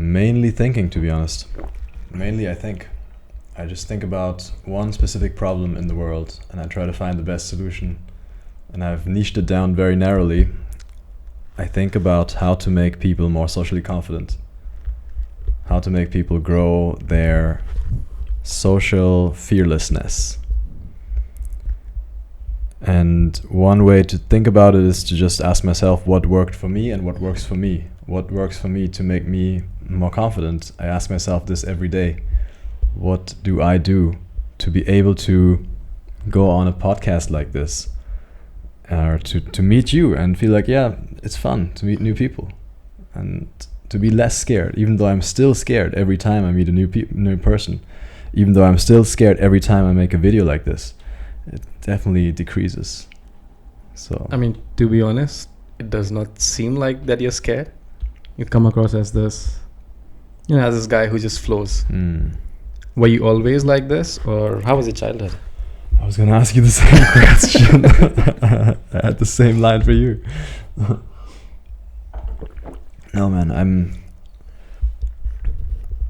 Mainly thinking, to be honest. Mainly I think. I just think about one specific problem in the world and I try to find the best solution. And I've niched it down very narrowly. I think about how to make people more socially confident. How to make people grow their social fearlessness. And one way to think about it is to just ask myself what worked for me and what works for me. What works for me to make me more confident? I ask myself this every day. What do I do to be able to go on a podcast like this? Or to meet you and feel like, yeah, it's fun to meet new people. And to be less scared, even though I'm still scared every time I meet a new person. Even though I'm still scared every time I make a video like this. It definitely decreases. So I mean, to be honest, it does not seem like that you're scared. You come across as this, as this guy who just flows. Were you always like this, or how was your childhood? I was gonna ask you the same question. I had the same line for you. No, man, I'm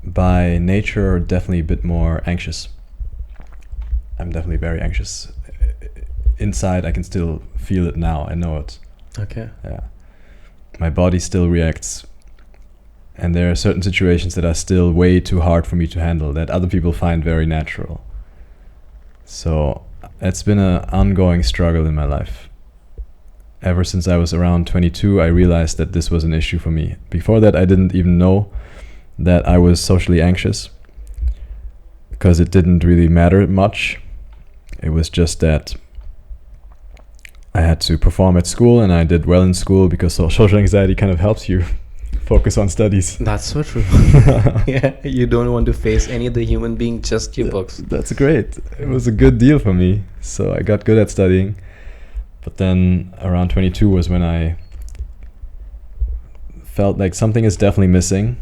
by nature definitely a bit more anxious. I'm definitely very anxious. Inside, I can still feel it now. I know it. Okay. Yeah. My body still reacts. And there are certain situations that are still way too hard for me to handle that other people find very natural. So it's been an ongoing struggle in my life. Ever since I was around 22, I realized that this was an issue for me. Before that, I didn't even know that I was socially anxious because it didn't really matter much. It was just that I had to perform at school and I did well in school because social anxiety kind of helps you focus on studies. That's so true. Yeah, you don't want to face any other human being, just your books. That's great. It was a good deal for me. So I got good at studying. But then around 22 was when I felt like something is definitely missing.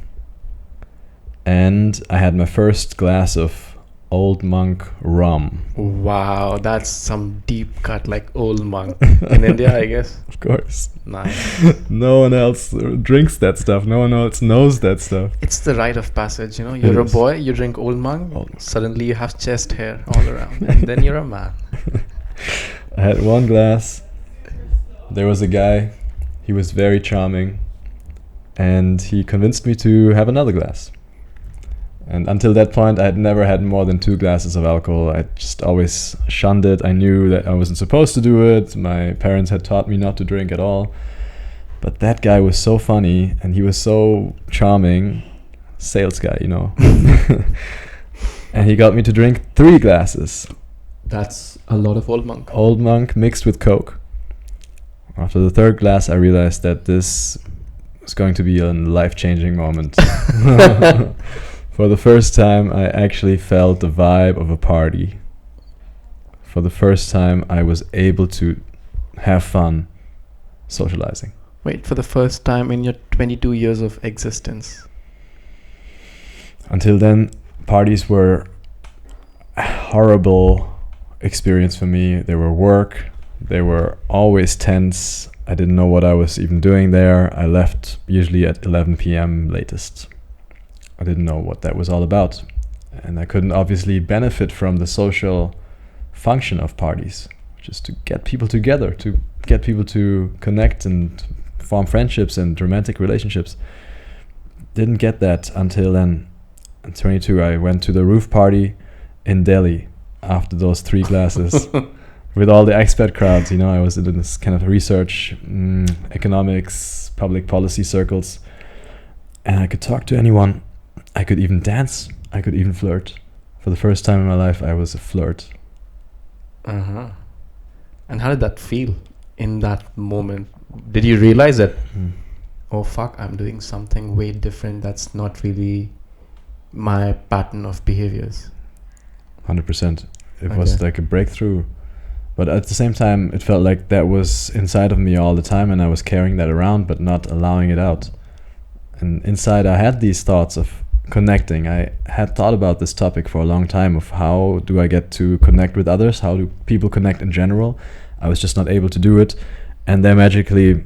And I had my first glass of Old Monk rum. Wow, that's some deep cut, like Old Monk in India, I guess. Of course. Nice. No one else drinks that stuff. No one else knows that stuff. It's the rite of passage, You're a boy, you drink Old Monk, suddenly you have chest hair all around, and then you're a man. I had one glass. There was a guy. He was very charming. And he convinced me to have another glass. And until that point, I had never had more than 2 glasses of alcohol. I just always shunned it. I knew that I wasn't supposed to do it. My parents had taught me not to drink at all. But that guy was so funny and he was so charming. Sales guy, And he got me to drink 3 glasses. That's a lot of Old Monk. Old Monk mixed with Coke. After the 3rd glass, I realized that this was going to be a life-changing moment. For the first time, I actually felt the vibe of a party. For the first time, I was able to have fun socializing. Wait, for the first time in your 22 years of existence? Until then, parties were a horrible experience for me. They were work. They were always tense. I didn't know what I was even doing there. I left usually at 11 p.m. latest. I didn't know what that was all about. And I couldn't obviously benefit from the social function of parties, just to get people together, to get people to connect and form friendships and romantic relationships. Didn't get that until then. At 22, I went to the roof party in Delhi after those 3 glasses with all the expat crowds. I was in this kind of research, economics, public policy circles, and I could talk to anyone. I could even dance. I could even flirt. For the first time in my life, I was a flirt. Uh-huh. And how did that feel in that moment? Did you realize that, oh fuck, I'm doing something way different that's not really my pattern of behaviors? 100%. It was like a breakthrough. But at the same time, it felt like that was inside of me all the time and I was carrying that around but not allowing it out. And inside I had these thoughts of connecting. I had thought about this topic for a long time of how do I get to connect with others? How do people connect in general? I was just not able to do it. And then magically,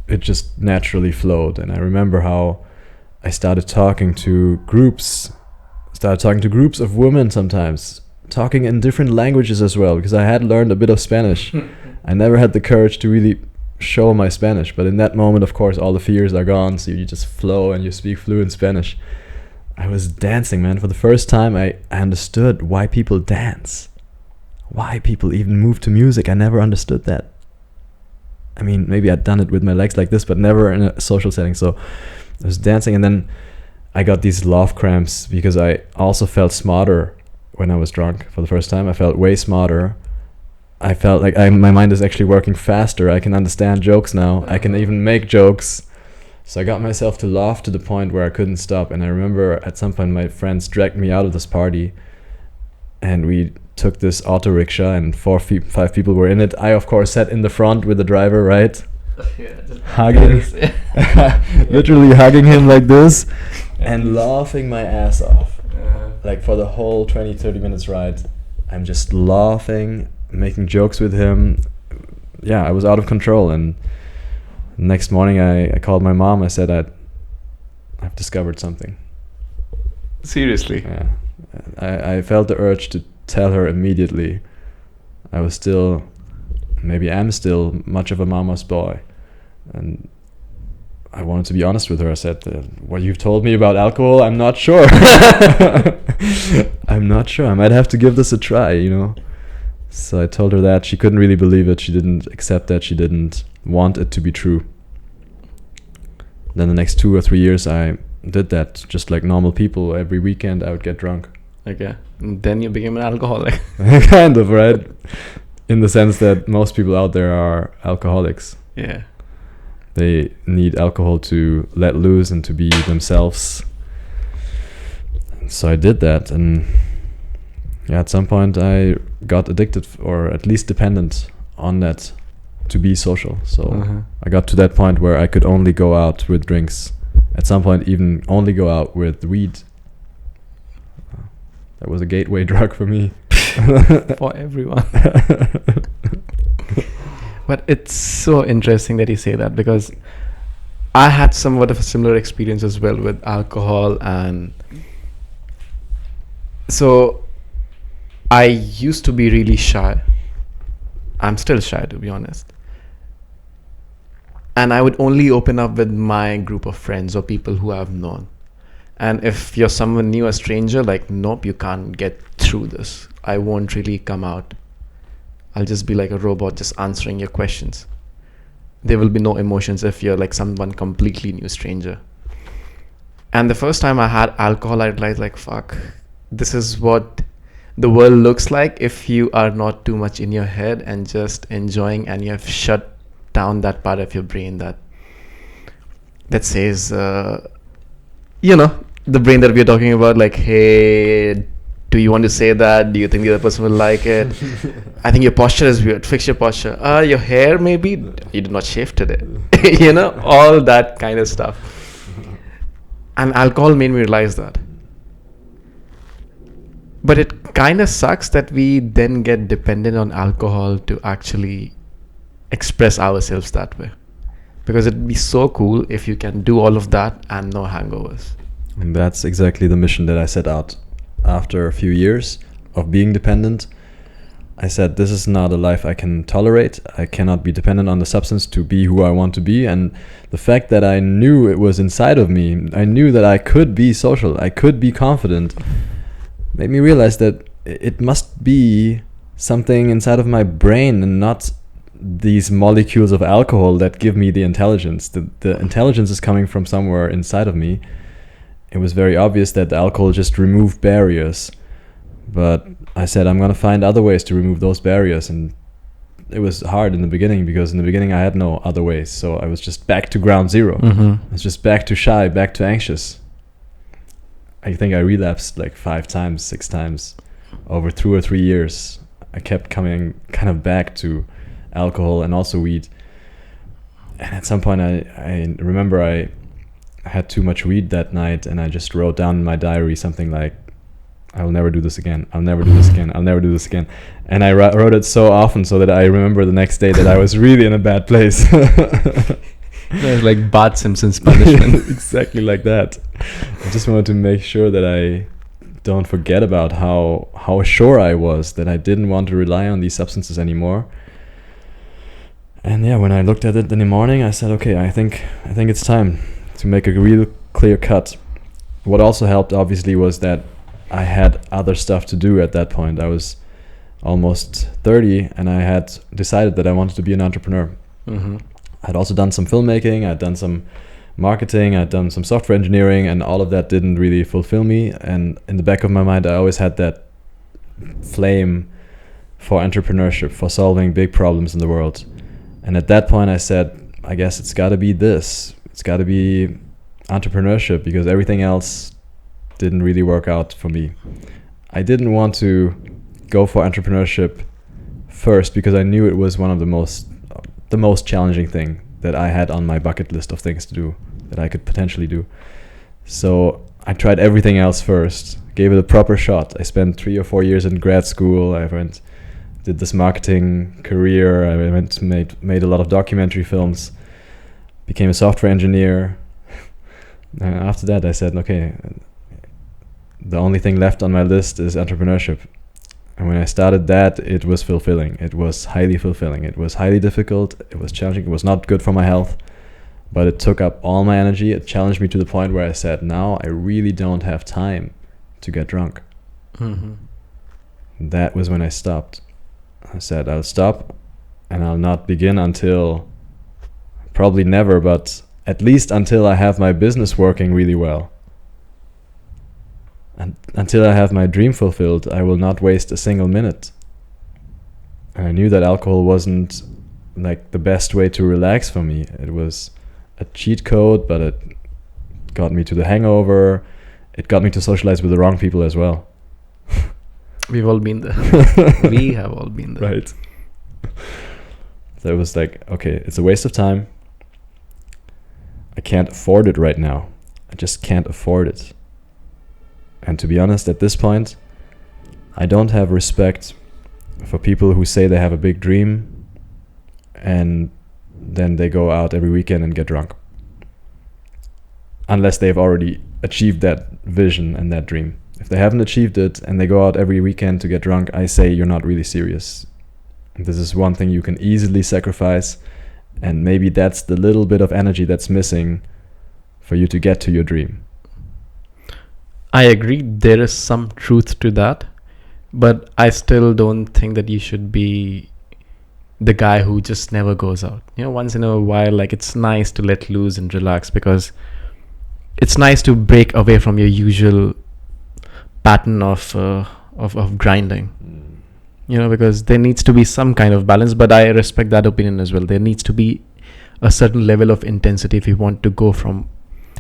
it just naturally flowed. And I remember how I started talking to groups of women sometimes, talking in different languages as well, because I had learned a bit of Spanish. I never had the courage to really show my Spanish, but in that moment, of course, all the fears are gone, so you just flow and you speak fluent Spanish. I was dancing, man. For the first time, I understood why people dance, why people even move to music. I never understood that. I mean, maybe I'd done it with my legs like this, but never in a social setting. So I was dancing, and then I got these love cramps because I also felt smarter when I was drunk for the first time. I felt way smarter. I felt like my mind is actually working faster. I can understand jokes now. I can even make jokes. So I got myself to laugh to the point where I couldn't stop. And I remember at some point my friends dragged me out of this party, and we took this auto rickshaw, and 5 people were in it. I, of course, sat in the front with the driver, right? Hugging, literally hugging him like this and laughing my ass off. Like for the whole 20-30 minutes ride, I'm just laughing, making jokes with him. Yeah, I was out of control. And next morning I called my mom. I said I've discovered something. Seriously? Yeah. I felt the urge to tell her immediately. I was still, maybe I'm still much of a mama's boy, and I wanted to be honest with her. I said, what you've told me about alcohol, I'm not sure. I'm not sure. I might have to give this a try, you know. So I told her that. She couldn't really believe it. She didn't accept that. She didn't want it to be true. Then the next 2 or 3 years I did that just like normal people. Every weekend I would get drunk. Okay. And then you became an alcoholic. Kind of, right? In the sense that most people out there are alcoholics. Yeah. They need alcohol to let loose and to be themselves. So I did that, and yeah, at some point I got addicted, or at least dependent on that to be social. So I got to that point where I could only go out with drinks. At some point even only go out with weed. That was a gateway drug for me. For everyone. But it's so interesting that you say that, because I had somewhat of a similar experience as well with alcohol. And so I used to be really shy. I'm still shy, to be honest. And I would only open up with my group of friends or people who I've known. And if you're someone new, a stranger, like, nope, you can't get through this. I won't really come out. I'll just be like a robot, just answering your questions. There will be no emotions if you're like someone completely new stranger. And the first time I had alcohol, I realized, like, fuck, this is what the world looks like if you are not too much in your head and just enjoying, and you have shut down that part of your brain that says, you know, the brain that we're talking about, like, hey, do you want to say that? Do you think the other person will like it? I think your posture is weird. Fix your posture. Your hair, maybe you did not shave today. You know, all that kind of stuff. And alcohol made me realize that. But it kind of sucks that we then get dependent on alcohol to actually express ourselves that way. Because it'd be so cool if you can do all of that and no hangovers. And that's exactly the mission that I set out. After a few years of being dependent, I said, this is not a life I can tolerate. I cannot be dependent on the substance to be who I want to be. And the fact that I knew it was inside of me, I knew that I could be social, I could be confident, made me realize that it must be something inside of my brain and not these molecules of alcohol that give me the intelligence. The intelligence is coming from somewhere inside of me. It was very obvious that the alcohol just removed barriers. But I said, I'm going to find other ways to remove those barriers. And it was hard in the beginning, because in the beginning I had no other ways. So I was just back to ground zero. I was just back to shy, back to anxious. I think I relapsed like 5 times, 6 times over 2 or 3 years. I kept coming kind of back to alcohol and also weed. And at some point I remember I had too much weed that night, and I just wrote down in my diary something like, I will never do this again. I'll never do this again. I'll never do this again. And I wrote it so often so that I remember the next day that I was really in a bad place. It's like Bart Simpson's punishment. Exactly like that. I just wanted to make sure that I don't forget about how sure I was that I didn't want to rely on these substances anymore. And yeah, when I looked at it in the morning, I said, okay, I think it's time to make a real clear cut. What also helped, obviously, was that I had other stuff to do at that point. I was almost 30, and I had decided that I wanted to be an entrepreneur. Mm-hmm. I'd also done some filmmaking, I'd done some marketing, I'd done some software engineering, and all of that didn't really fulfill me. And in the back of my mind, I always had that flame for entrepreneurship, for solving big problems in the world. And at that point I said, I guess it's got to be this. It's got to be entrepreneurship, because everything else didn't really work out for me. I didn't want to go for entrepreneurship first because I knew it was one of the most challenging thing that I had on my bucket list of things to do, that I could potentially do. So I tried everything else first, gave it a proper shot. I spent 3 or 4 years in grad school. Did this marketing career. I made a lot of documentary films, became a software engineer. And after that I said, okay, the only thing left on my list is entrepreneurship. And when I started that, it was fulfilling. It was highly fulfilling. It was highly difficult. It was challenging. It was not good for my health, but it took up all my energy. It challenged me to the point where I said, now I really don't have time to get drunk. Mm-hmm. That was when I stopped. I said, I'll stop, and I'll not begin until, probably never, but at least until I have my business working really well. And until I have my dream fulfilled, I will not waste a single minute. And I knew that alcohol wasn't like the best way to relax for me. It was a cheat code, but it got me to the hangover. It got me to socialize with the wrong people as well. We've all been there. We have all been there. Right. So it was like, okay, it's a waste of time. I can't afford it right now. I just can't afford it. And to be honest, at this point, I don't have respect for people who say they have a big dream and then they go out every weekend and get drunk. Unless they've already achieved that vision and that dream. If they haven't achieved it and they go out every weekend to get drunk, I say you're not really serious. This is one thing you can easily sacrifice, and maybe that's the little bit of energy that's missing for you to get to your dream. I agree, there is some truth to that, but I still don't think that you should be the guy who just never goes out. You know, once in a while, like, it's nice to let loose and relax, because it's nice to break away from your usual pattern of grinding. You know, because there needs to be some kind of balance, but I respect that opinion as well. There needs to be a certain level of intensity if you want to go from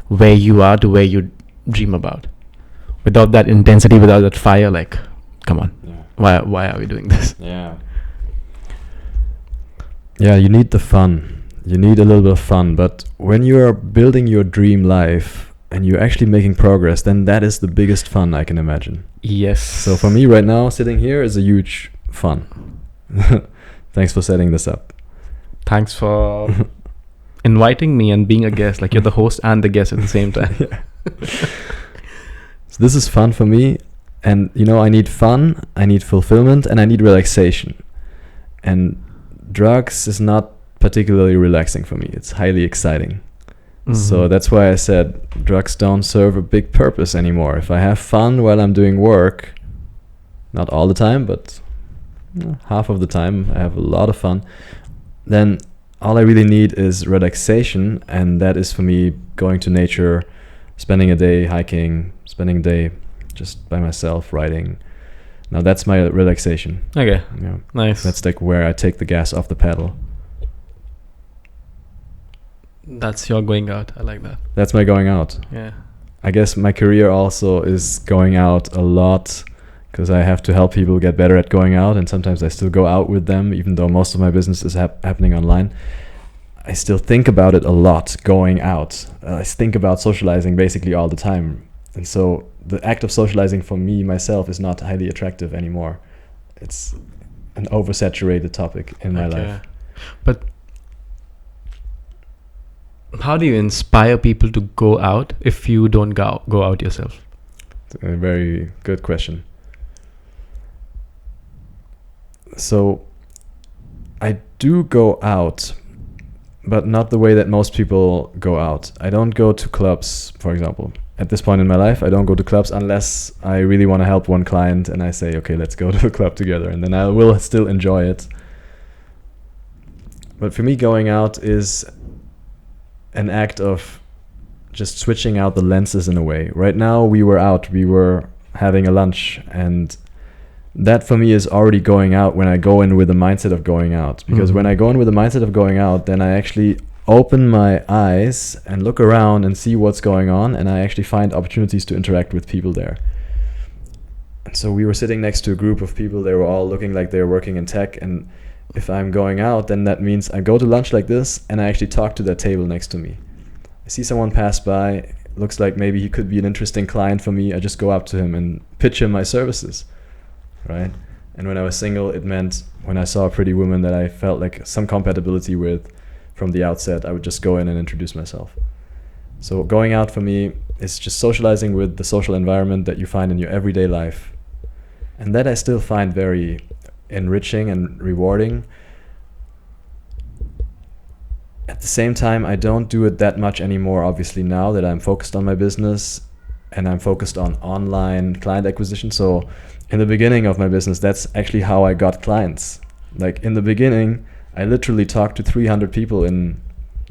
where you are to where you dream about. Without that intensity, without that fire, like, come on, why are we doing this? Yeah, you need the fun. You need a little bit of fun, but when you are building your dream life and you're actually making progress, then that is the biggest fun I can imagine. Yes. So for me right now, sitting here is a huge fun. Thanks for setting this up. Thanks for inviting me and being a guest. Like, you're the host and the guest at the same time. So this is fun for me, and you know, I need fun, I need fulfillment, and I need relaxation. And drugs is not particularly relaxing for me. It's highly exciting. Mm-hmm. So that's why I said drugs don't serve a big purpose anymore. If I have fun while I'm doing work, not all the time, but half of the time I have a lot of fun, then all I really need is relaxation, and that is for me going to nature, spending a day hiking, spending a day just by myself writing. Now that's my relaxation. Okay. Yeah. Nice. That's like where I take the gas off the pedal. That's your going out. I like that. That's my going out. Yeah. I guess my career also is going out a lot, because I have to help people get better at going out, and sometimes I still go out with them, even though most of my business is happening online. I still think about it a lot, going out. I think about socializing basically all the time. And so the act of socializing for me, myself, is not highly attractive anymore. It's an oversaturated topic in my life. But How do you inspire people to go out if you don't go out yourself? A very good question. So I do go out, but not the way that most people go out. I don't go to clubs, for example. At this point in my life, I don't go to clubs unless I really want to help one client and I say, okay, let's go to a club together, and then I will still enjoy it. But for me, going out is an act of just switching out the lenses in a way. Right now, we were having a lunch, and that for me is already going out when I go in with the mindset of going out. Because when I go in with the mindset of going out, then I actually open my eyes and look around and see what's going on, and I actually find opportunities to interact with people there. And so we were sitting next to a group of people. They were all looking like they were working in tech, and if I'm going out, then that means I go to lunch like this and I actually talk to that table next to me. I see someone pass by, looks like maybe he could be an interesting client for me. I just go up to him and pitch him my services, right? And when I was single, it meant when I saw a pretty woman that I felt like some compatibility with from the outset, I would just go in and introduce myself. So going out for me is just socializing with the social environment that you find in your everyday life. And that I still find very enriching and rewarding. At the same time, I don't do it that much anymore, obviously, now that I'm focused on my business and I'm focused on online client acquisition. So in the beginning of my business, that's actually how I got clients. Like in the beginning, I literally talked to 300 people in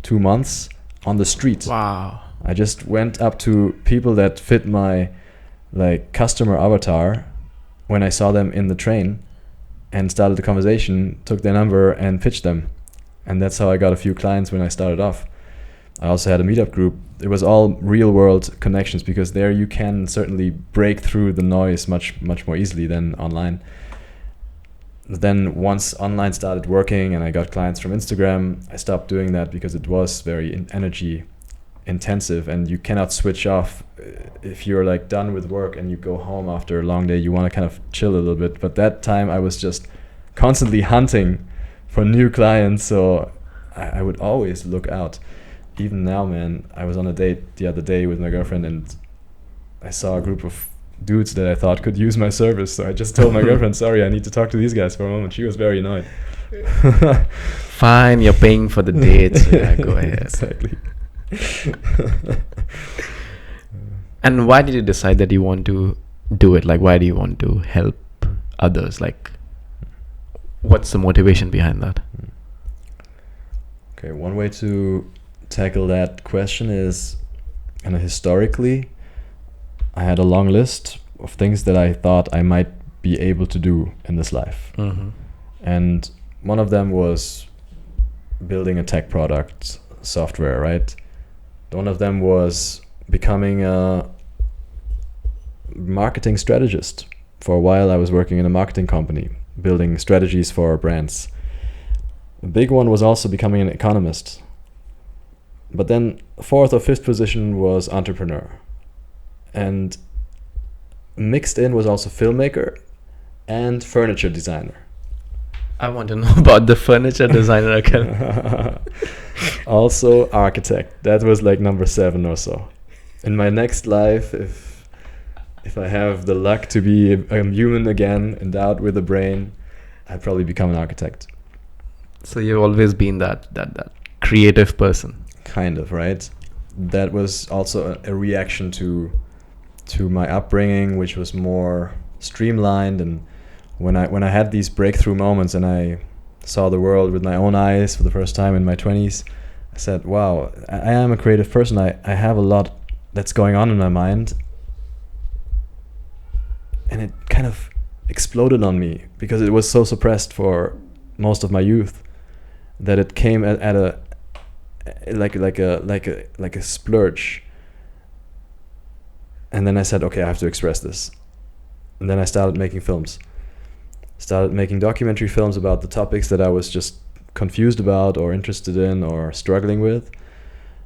2 months on the street. Wow. I just went up to people that fit my like customer avatar when I saw them in the train and started the conversation, took their number and pitched them. And that's how I got a few clients when I started off. I also had a meetup group. It was all real world connections, because there you can certainly break through the noise much more easily than online. Then once online started working and I got clients from Instagram, I stopped doing that because it was very energy intensive, and you cannot switch off. If you're like done with work and you go home after a long day, you want to kind of chill a little bit. But that time I was just constantly hunting for new clients, so I would always look out. Even now, man, I was on a date the other day with my girlfriend and I saw a group of dudes that I thought could use my service. So I just told my girlfriend, sorry, I need to talk to these guys for a moment. She was very annoyed. Fine, you're paying for the date, so yeah, go ahead. Exactly. And why did you decide that you want to do it? Like, why do you want to help others? Like, what's the motivation behind that? Okay, one way to tackle that question is, kind of historically, I had a long list of things that I thought I might be able to do in this life. Mm-hmm. And one of them was building a tech product, software, right? One of them was becoming a marketing strategist. For a while, I was working in a marketing company, building strategies for brands. A big one was also becoming an economist. But then fourth or fifth position was entrepreneur. And mixed in was also filmmaker and furniture designer. I want to know about the furniture designer account. Also architect. That was like number 7 or so. In my next life, if I have the luck to be a human again, endowed with a brain, I'd probably become an architect. So you've always been that creative person. Kind of, right? That was also a reaction to my upbringing, which was more streamlined. And when I had these breakthrough moments and I saw the world with my own eyes for the first time in my 20s, I said, wow, I am a creative person. I have a lot that's going on in my mind. And it kind of exploded on me because it was so suppressed for most of my youth that it came at a like a splurge. And then I said, okay, I have to express this. And then I started making films. Started making documentary films about the topics that I was just confused about or interested in or struggling with.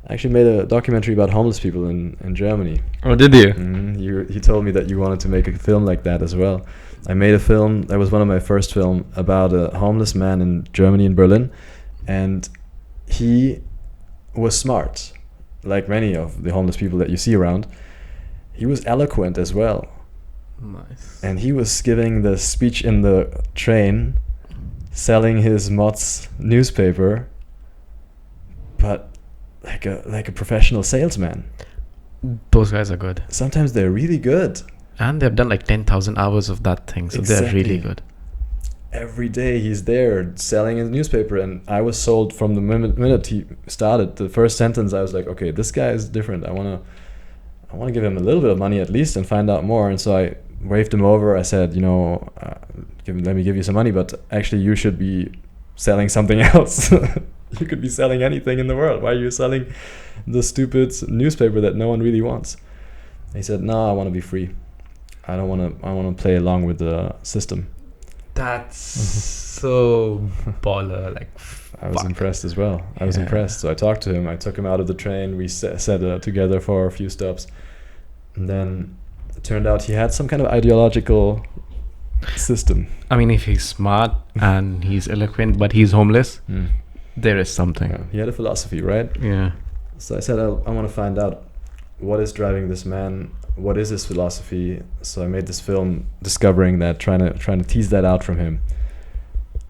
I actually made a documentary about homeless people in Germany. Oh, did you? You told me that you wanted to make a film like that as well. I made a film, that was one of my first film, about a homeless man in Germany, in Berlin. And he was smart, like many of the homeless people that you see around. He was eloquent as well. Nice. And he was giving the speech in the train, selling his Mott's newspaper, but like a professional salesman. Those guys are good. Sometimes they're really good. And they've done like 10,000 hours of that thing. So they're really good. Every day he's there selling his newspaper, and I was sold from the minute he started. The first sentence, I was like, okay, this guy is different. I want to give him a little bit of money at least and find out more. And so I waved him over. I said, let me give you some money, but actually you should be selling something else. You could be selling anything in the world. Why are you selling the stupid newspaper that no one really wants? He said, no, I want to be free. I want to play along with the system. That's so baller. Like, I was impressed as well. I was impressed. So I talked to him. I took him out of the train. We sat together for a few stops. And then it turned out he had some kind of ideological system. I mean, if he's smart and he's eloquent, but he's homeless, there is something. Yeah, he had a philosophy, right? Yeah. So I said, I want to find out what is driving this man. What is his philosophy? So I made this film discovering that, trying to tease that out from him.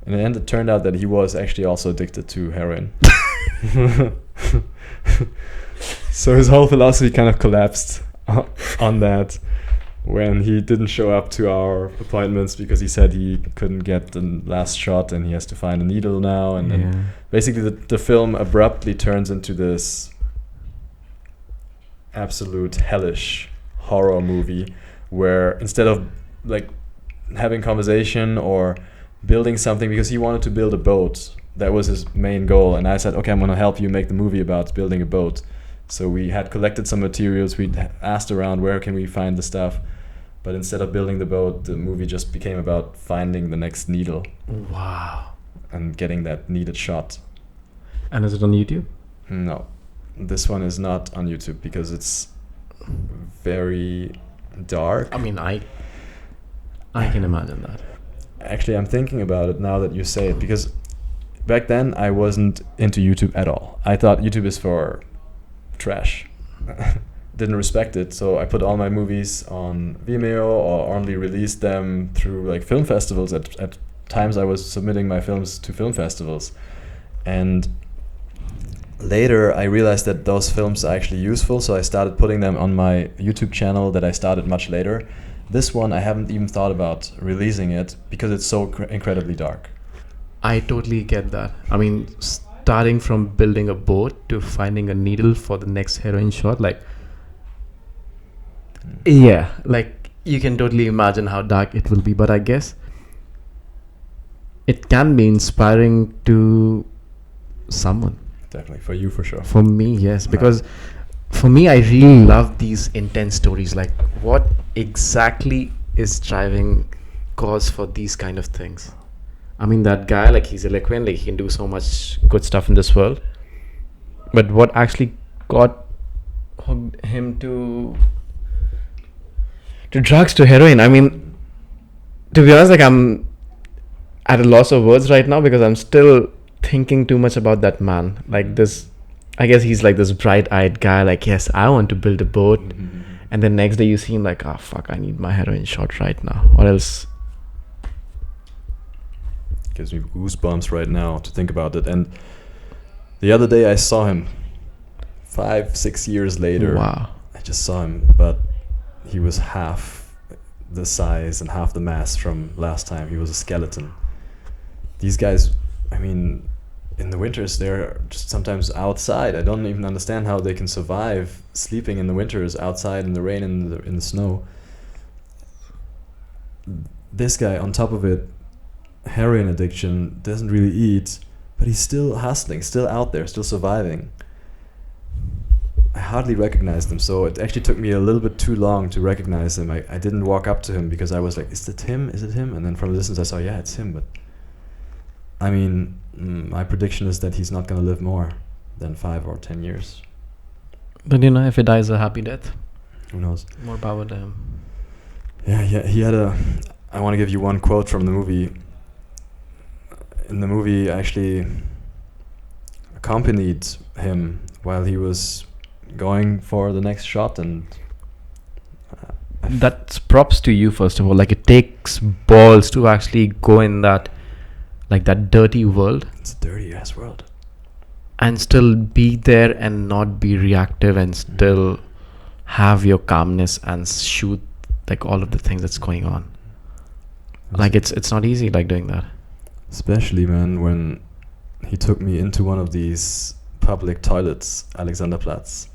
And in the end, it turned out that he was actually also addicted to heroin. So his whole philosophy kind of collapsed on that when he didn't show up to our appointments because he said he couldn't get the last shot and he has to find a needle now. And then basically the film abruptly turns into this absolute hellish horror movie where instead of like having conversation or building something, because he wanted to build a boat, that was his main goal, and I said, okay, I'm gonna help you make the movie about building a boat. So we had collected some materials, we asked around where can we find the stuff, but instead of building the boat, the movie just became about finding the next needle. Wow. And getting that needed shot. And is it on YouTube? No, this one is not on YouTube because it's very dark. I mean, I can imagine that. Actually, I'm thinking about it now that you say it, because back then I wasn't into YouTube at all. I thought YouTube is for trash. Didn't respect it, so I put all my movies on Vimeo or only released them through like film festivals. At times I was submitting my films to film festivals, and later I realized that those films are actually useful, so I started putting them on my YouTube channel that I started much later. This one I haven't even thought about releasing it because it's so incredibly dark. I totally get that. I mean, starting from building a boat to finding a needle for the next heroin shot, like, yeah, like you can totally imagine how dark it will be, but I guess it can be inspiring to someone. Definitely, for you for sure. For me, yes, because for me, I really love these intense stories. Like, what exactly is driving cause for these kind of things? I mean, that guy, like, he's eloquent, like, he can do so much good stuff in this world. But what actually got hooked him to drugs, to heroin? I mean, to be honest, like, I'm at a loss of words right now because I'm still thinking too much about that man. Like, this, I guess he's like this bright-eyed guy, like, yes, I want to build a boat. And then next day you see him like, oh, fuck, I need my heroin shot right now, or else. Gives me goosebumps right now to think about it. And the other day I saw him 5-6 years later. Wow. I just saw him, but he was half the size and half the mass from last time. He was a skeleton. These guys, I mean, in the winters they're just sometimes outside. I don't even understand how they can survive sleeping in the winters outside in the rain and in the snow. This guy, on top of it, heroin addiction, doesn't really eat, but he's still hustling, still out there, still surviving. I hardly recognized him, so it actually took me a little bit too long to recognize him. I didn't walk up to him because I was like, is it him? Is it him? And then from a distance I saw, yeah, it's him. But I mean, my prediction is that he's not going to live more than 5 or 10 years. But you know, if he dies a happy death, who knows? More power to him. Yeah, he had I want to give you one quote from the movie. In the movie, I actually accompanied him while he was going for the next shot, and That's props to you, first of all. Like, it takes balls to actually go in that, like, that dirty world it's a dirty ass world. and still be there and not be reactive and still have your calmness and shoot like all of the things that's going on. Like, it's not easy, like, doing that. Especially, man, when he took me into one of these public toilets, Alexanderplatz,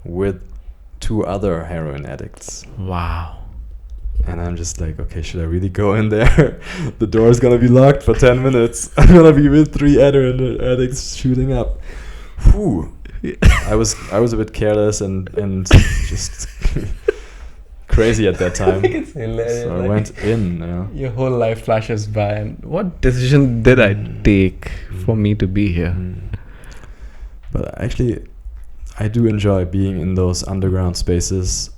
with 2 other heroin addicts. Wow. And I'm just like, okay, should I really go in there? The door's gonna be locked for 10 minutes. I'm gonna be with 3 heroin addicts shooting up. Whew. I was a bit careless and just crazy at that time. It's hilarious. So I went in. Yeah. Your whole life flashes by, and what decision did I take for me to be here? But actually, I do enjoy being in those underground spaces.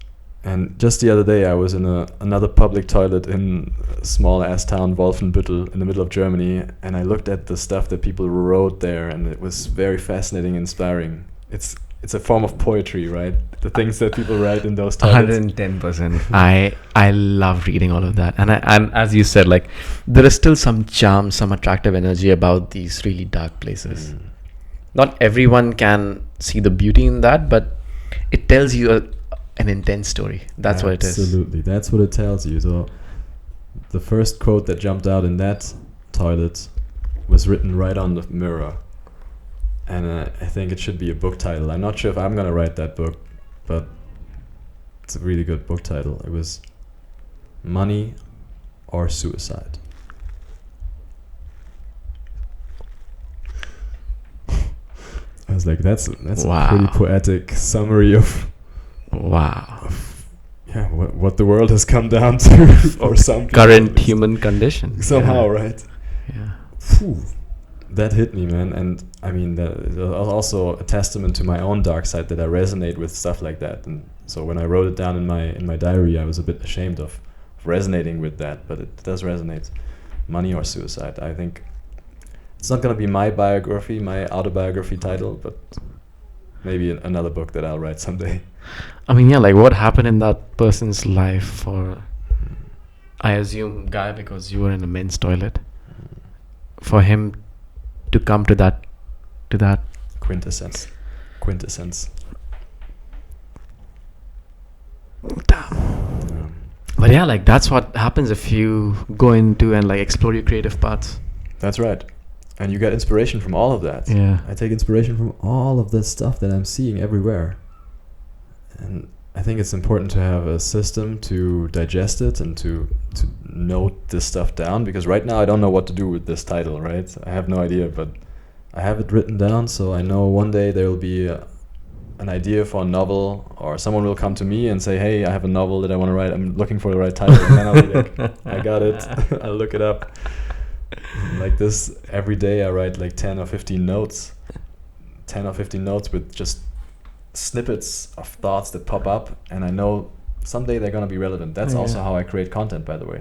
And just the other day, I was in another public toilet in a small ass town, Wolfenbüttel, in the middle of Germany, and I looked at the stuff that people wrote there, and it was very fascinating, inspiring. It's a form of poetry, right? The things that people write in those toilets. 110%. I love reading all of that, and as you said, like, there is still some charm, some attractive energy about these really dark places. Not everyone can see the beauty in that, but it tells you an intense story. That's what it is. Absolutely, that's what it tells you. So the first quote that jumped out in that toilet was written right on the mirror, and I think it should be a book title. I'm not sure if I'm gonna write that book, but it's a really good book title. It was Money or Suicide. I was like, that's Wow. a pretty poetic summary of Wow. yeah, what the world has come down to for some people, Current human condition. somehow, Yeah. right? Yeah. Phew. That hit me, man. And I mean, that is also a testament to my own dark side, that I resonate with stuff like that. And so when I wrote it down in my diary, I was a bit ashamed of resonating with that, but it does resonate. Money or Suicide. I think it's not going to be my biography, my autobiography title, but maybe another book that I'll write someday. I mean, yeah, like, what happened in that person's life for, I assume, guy, because you were in a men's toilet, for him to come to that Quintessence. Damn. But yeah, like, that's what happens if you go into and, like, explore your creative paths. That's right. And you get inspiration from all of that. Yeah. I take inspiration from all of the stuff that I'm seeing everywhere. And I think it's important to have a system to digest it and to note this stuff down, because right now I don't know what to do with this title, right? I have no idea, but I have it written down, so I know one day there will be an idea for a novel, or someone will come to me and say, hey, I have a novel that I want to write. I'm looking for the right title. And then I'll be like, I got it. I'll look it up. Like this, every day I write like 10 or 15 notes with just snippets of thoughts that pop up, and I know someday they're going to be relevant. That's also how I create content, by the way.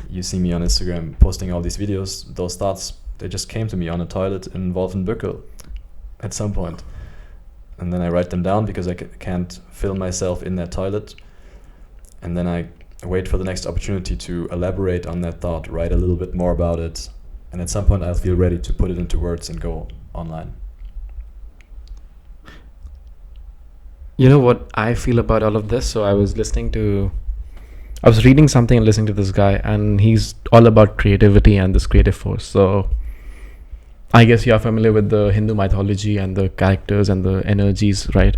You see me on Instagram posting all these videos. Those thoughts, they just came to me on a toilet in Wolfenbüttel at some point. And then I write them down because I can't film myself in that toilet. And then I wait for the next opportunity to elaborate on that thought, write a little bit more about it. And at some point I'll feel ready to put it into words and go online. You know what I feel about all of this? So I was reading something and listening to this guy, and he's all about creativity and this creative force. So I guess you are familiar with the Hindu mythology and the characters and the energies, right?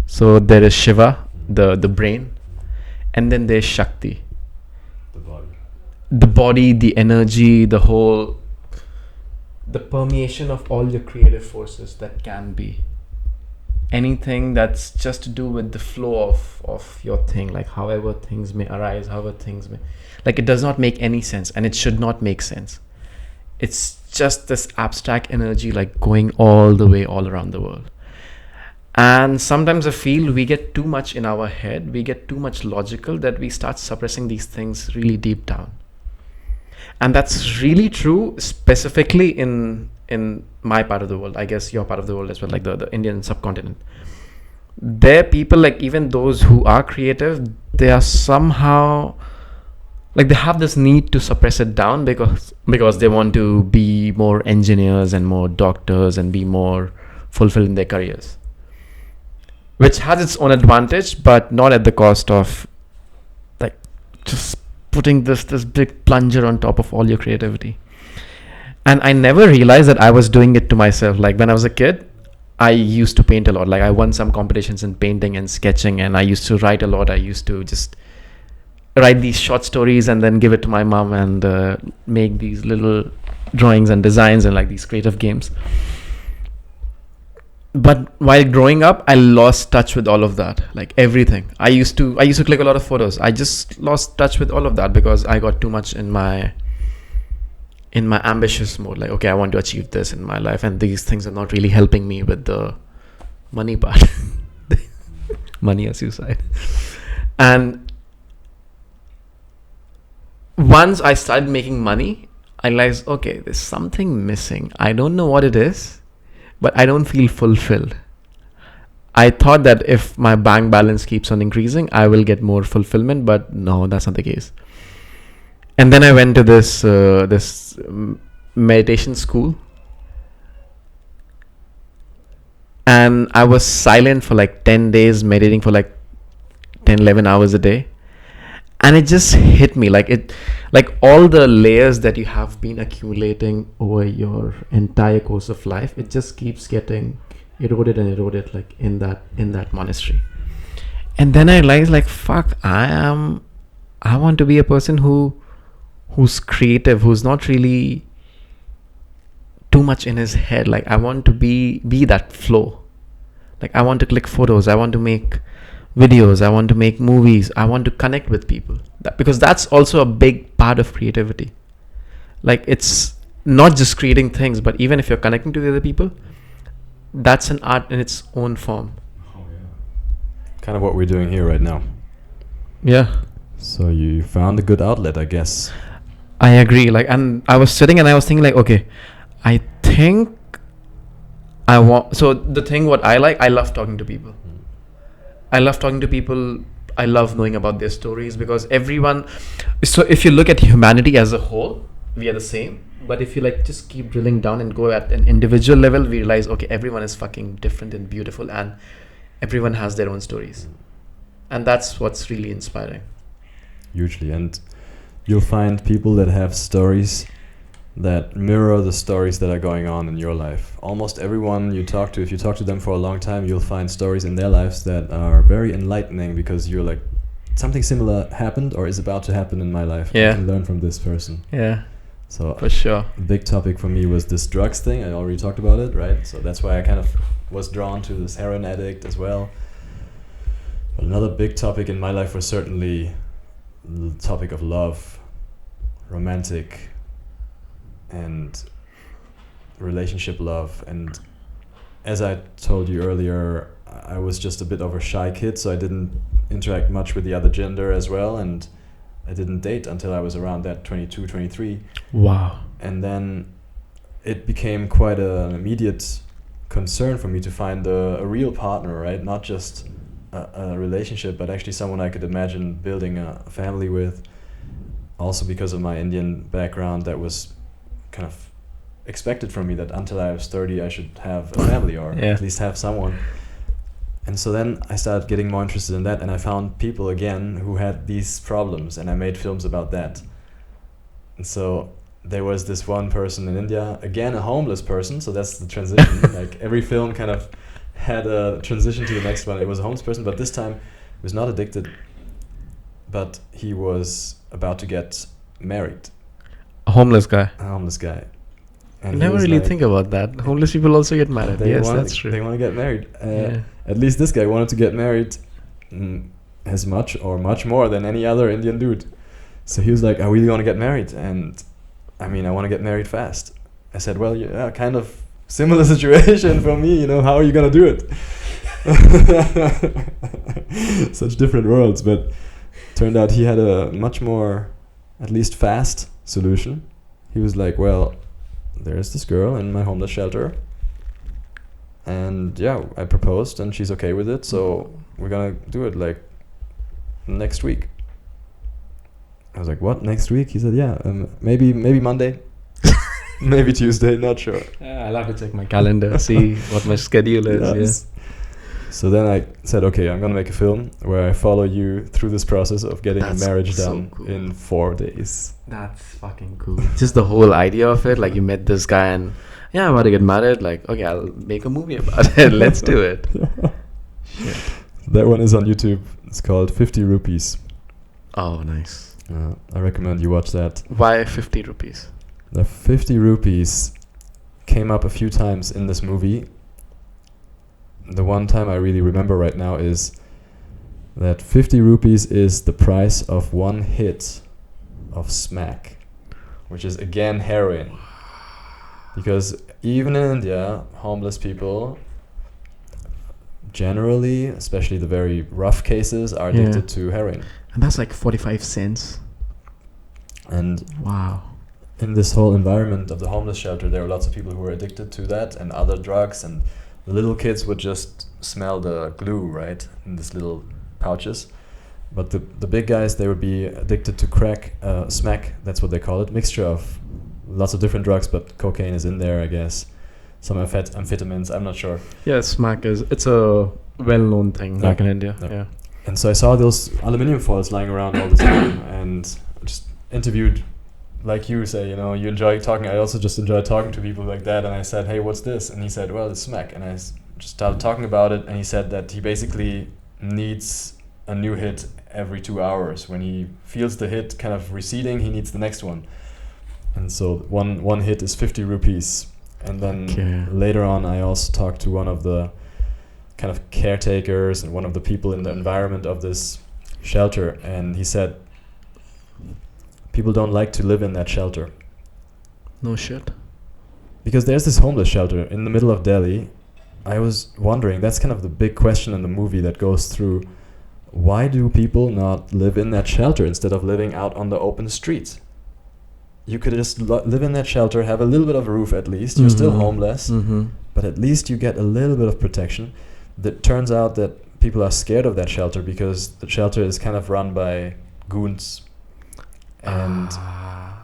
So there is Shiva, the brain, and then there's Shakti. The body, the energy, the permeation of all your creative forces that can be. Anything that's just to do with the flow of your thing, like however things may arise, like, it does not make any sense, and it should not make sense. It's just this abstract energy, like, going all the way all around the world. And sometimes I feel we get too much in our head, we get too much logical, that we start suppressing these things really deep down. And that's really true, specifically in my part of the world. I guess your part of the world as well, like the Indian subcontinent. There, people, like even those who are creative, they are somehow like they have this need to suppress it down because they want to be more engineers and more doctors and be more fulfilled in their careers, which has its own advantage, but not at the cost of like just putting this big plunger on top of all your creativity. And I never realized that I was doing it to myself. Like when I was a kid, I used to paint a lot. Like I won some competitions in painting and sketching, and I used to write a lot. I used to just write these short stories and then give it to my mom and make these little drawings and designs and like these creative games. But while growing up, I lost touch with all of that, like everything. I used to click a lot of photos. I just lost touch with all of that because I got too much in my ambitious mode. Like, okay, I want to achieve this in my life, and these things are not really helping me with the money part. Money or suicide. And once I started making money, I realized, okay, there's something missing. I don't know what it is, but I don't feel fulfilled. I thought that if my bank balance keeps on increasing, I will get more fulfillment, but no, that's not the case. And then I went to this meditation school, and I was silent for like 10 days, meditating for like 10-11 hours a day. And it just hit me like all the layers that you have been accumulating over your entire course of life, it just keeps getting eroded and eroded, like in that monastery. And then I realized, like, fuck, I want to be a person who's creative, who's not really too much in his head. Like I want to be that flow. Like I want to click photos, I want to make videos, I want to make movies, I want to connect with people, because that's also a big part of creativity. Like it's not just creating things, but even if you're connecting to the other people, that's an art in its own form. Oh yeah. Kind of what we're doing here right now. Yeah. So you found a good outlet, I guess. I agree. Like, and I was sitting and I was thinking, like, okay, I think I want. So the thing, what I love talking to people. I love talking to people. I love knowing about their stories, because everyone. So if you look at humanity as a whole, we are the same. But if you like just keep drilling down and go at an individual level, we realize, okay, everyone is fucking different and beautiful, and everyone has their own stories. And that's what's really inspiring. Hugely. And you'll find people that have stories that mirror the stories that are going on in your life. Almost everyone you talk to, if you talk to them for a long time, you'll find stories in their lives that are very enlightening, because you're like, something similar happened or is about to happen in my life. Yeah. I can learn from this person. Yeah. So for sure. A big topic for me was this drugs thing. I already talked about it, right? So that's why I kind of was drawn to this heroin addict as well. But another big topic in my life was certainly the topic of love, romantic and relationship love. And as I told you earlier, I was just a bit of a shy kid, so I didn't interact much with the other gender as well, and I didn't date until I was around that 22, 23. Wow. And then it became quite an immediate concern for me to find a real partner, right? Not just a relationship, but actually someone I could imagine building a family with. Also because of my Indian background, that was kind of expected from me, that until I was 30 I should have a family, or at least have someone. And so then I started getting more interested in that, and I found people again who had these problems, and I made films about that. And so there was this one person in India, again a homeless person, so that's the transition. Like every film kind of had a transition to the next one. It was a homeless person, but this time he was not addicted, but he was about to get married. A homeless guy. A homeless guy. And never really think about that. Homeless people also get married. Yes, that's true. They want to get married. At least this guy wanted to get married as much or much more than any other Indian dude. So he was like, I really want to get married. And I mean, I want to get married fast. I said, well, yeah, kind of similar situation for me. You know, how are you going to do it? Such different worlds. But turned out he had a much more, at least fast solution. He was like, well, there's this girl in my homeless shelter, and yeah, I proposed and she's okay with it, so we're gonna do it like next week. I was like, what, next week? He said, yeah, maybe Monday, maybe Tuesday, not sure. I'll have to check my calendar, see what my schedule is. Yes. So then I said, okay, I'm gonna make a film where I follow you through this process of getting a marriage done in 4 days. That's fucking cool. Just the whole idea of it, like you met this guy and yeah, I'm about to get married. Like, okay, I'll make a movie about it. Let's do it. Shit. That one is on YouTube. It's called 50 Rupees. Oh, nice. I recommend you watch that. Why 50 rupees? The 50 rupees came up a few times in this movie. The one time I really remember right now is that 50 rupees is the price of one hit of smack, which is again heroin. Because even in India, homeless people generally, especially the very rough cases, are addicted to heroin. And that's like 45 cents. And wow. In this whole environment of the homeless shelter, there were lots of people who were addicted to that and other drugs, and the little kids would just smell the glue, right, in these little pouches. But the big guys, they would be addicted to crack, smack, that's what they call it, mixture of lots of different drugs, but cocaine is in there, I guess. Some amphetamines, I'm not sure. Yeah, smack it's a well-known thing back in India. Yeah. And so I saw those aluminium foils lying around all the time and just interviewed, like you say, you know, you enjoy talking. I also just enjoy talking to people like that. And I said, hey, what's this? And he said, well, it's smack. And I just started talking about it. And he said that he basically needs a new hit every 2 hours. When he feels the hit kind of receding, he needs the next one. And so one hit is 50 rupees. And then later on, I also talked to one of the kind of caretakers and one of the people in the environment of this shelter. And he said, people don't like to live in that shelter. No shit. Because there's this homeless shelter in the middle of Delhi. I was wondering, that's kind of the big question in the movie that goes through. Why do people not live in that shelter instead of living out on the open streets? You could just live in that shelter, have a little bit of a roof at least. You're still homeless, but at least you get a little bit of protection. That turns out that people are scared of that shelter because the shelter is kind of run by goons. And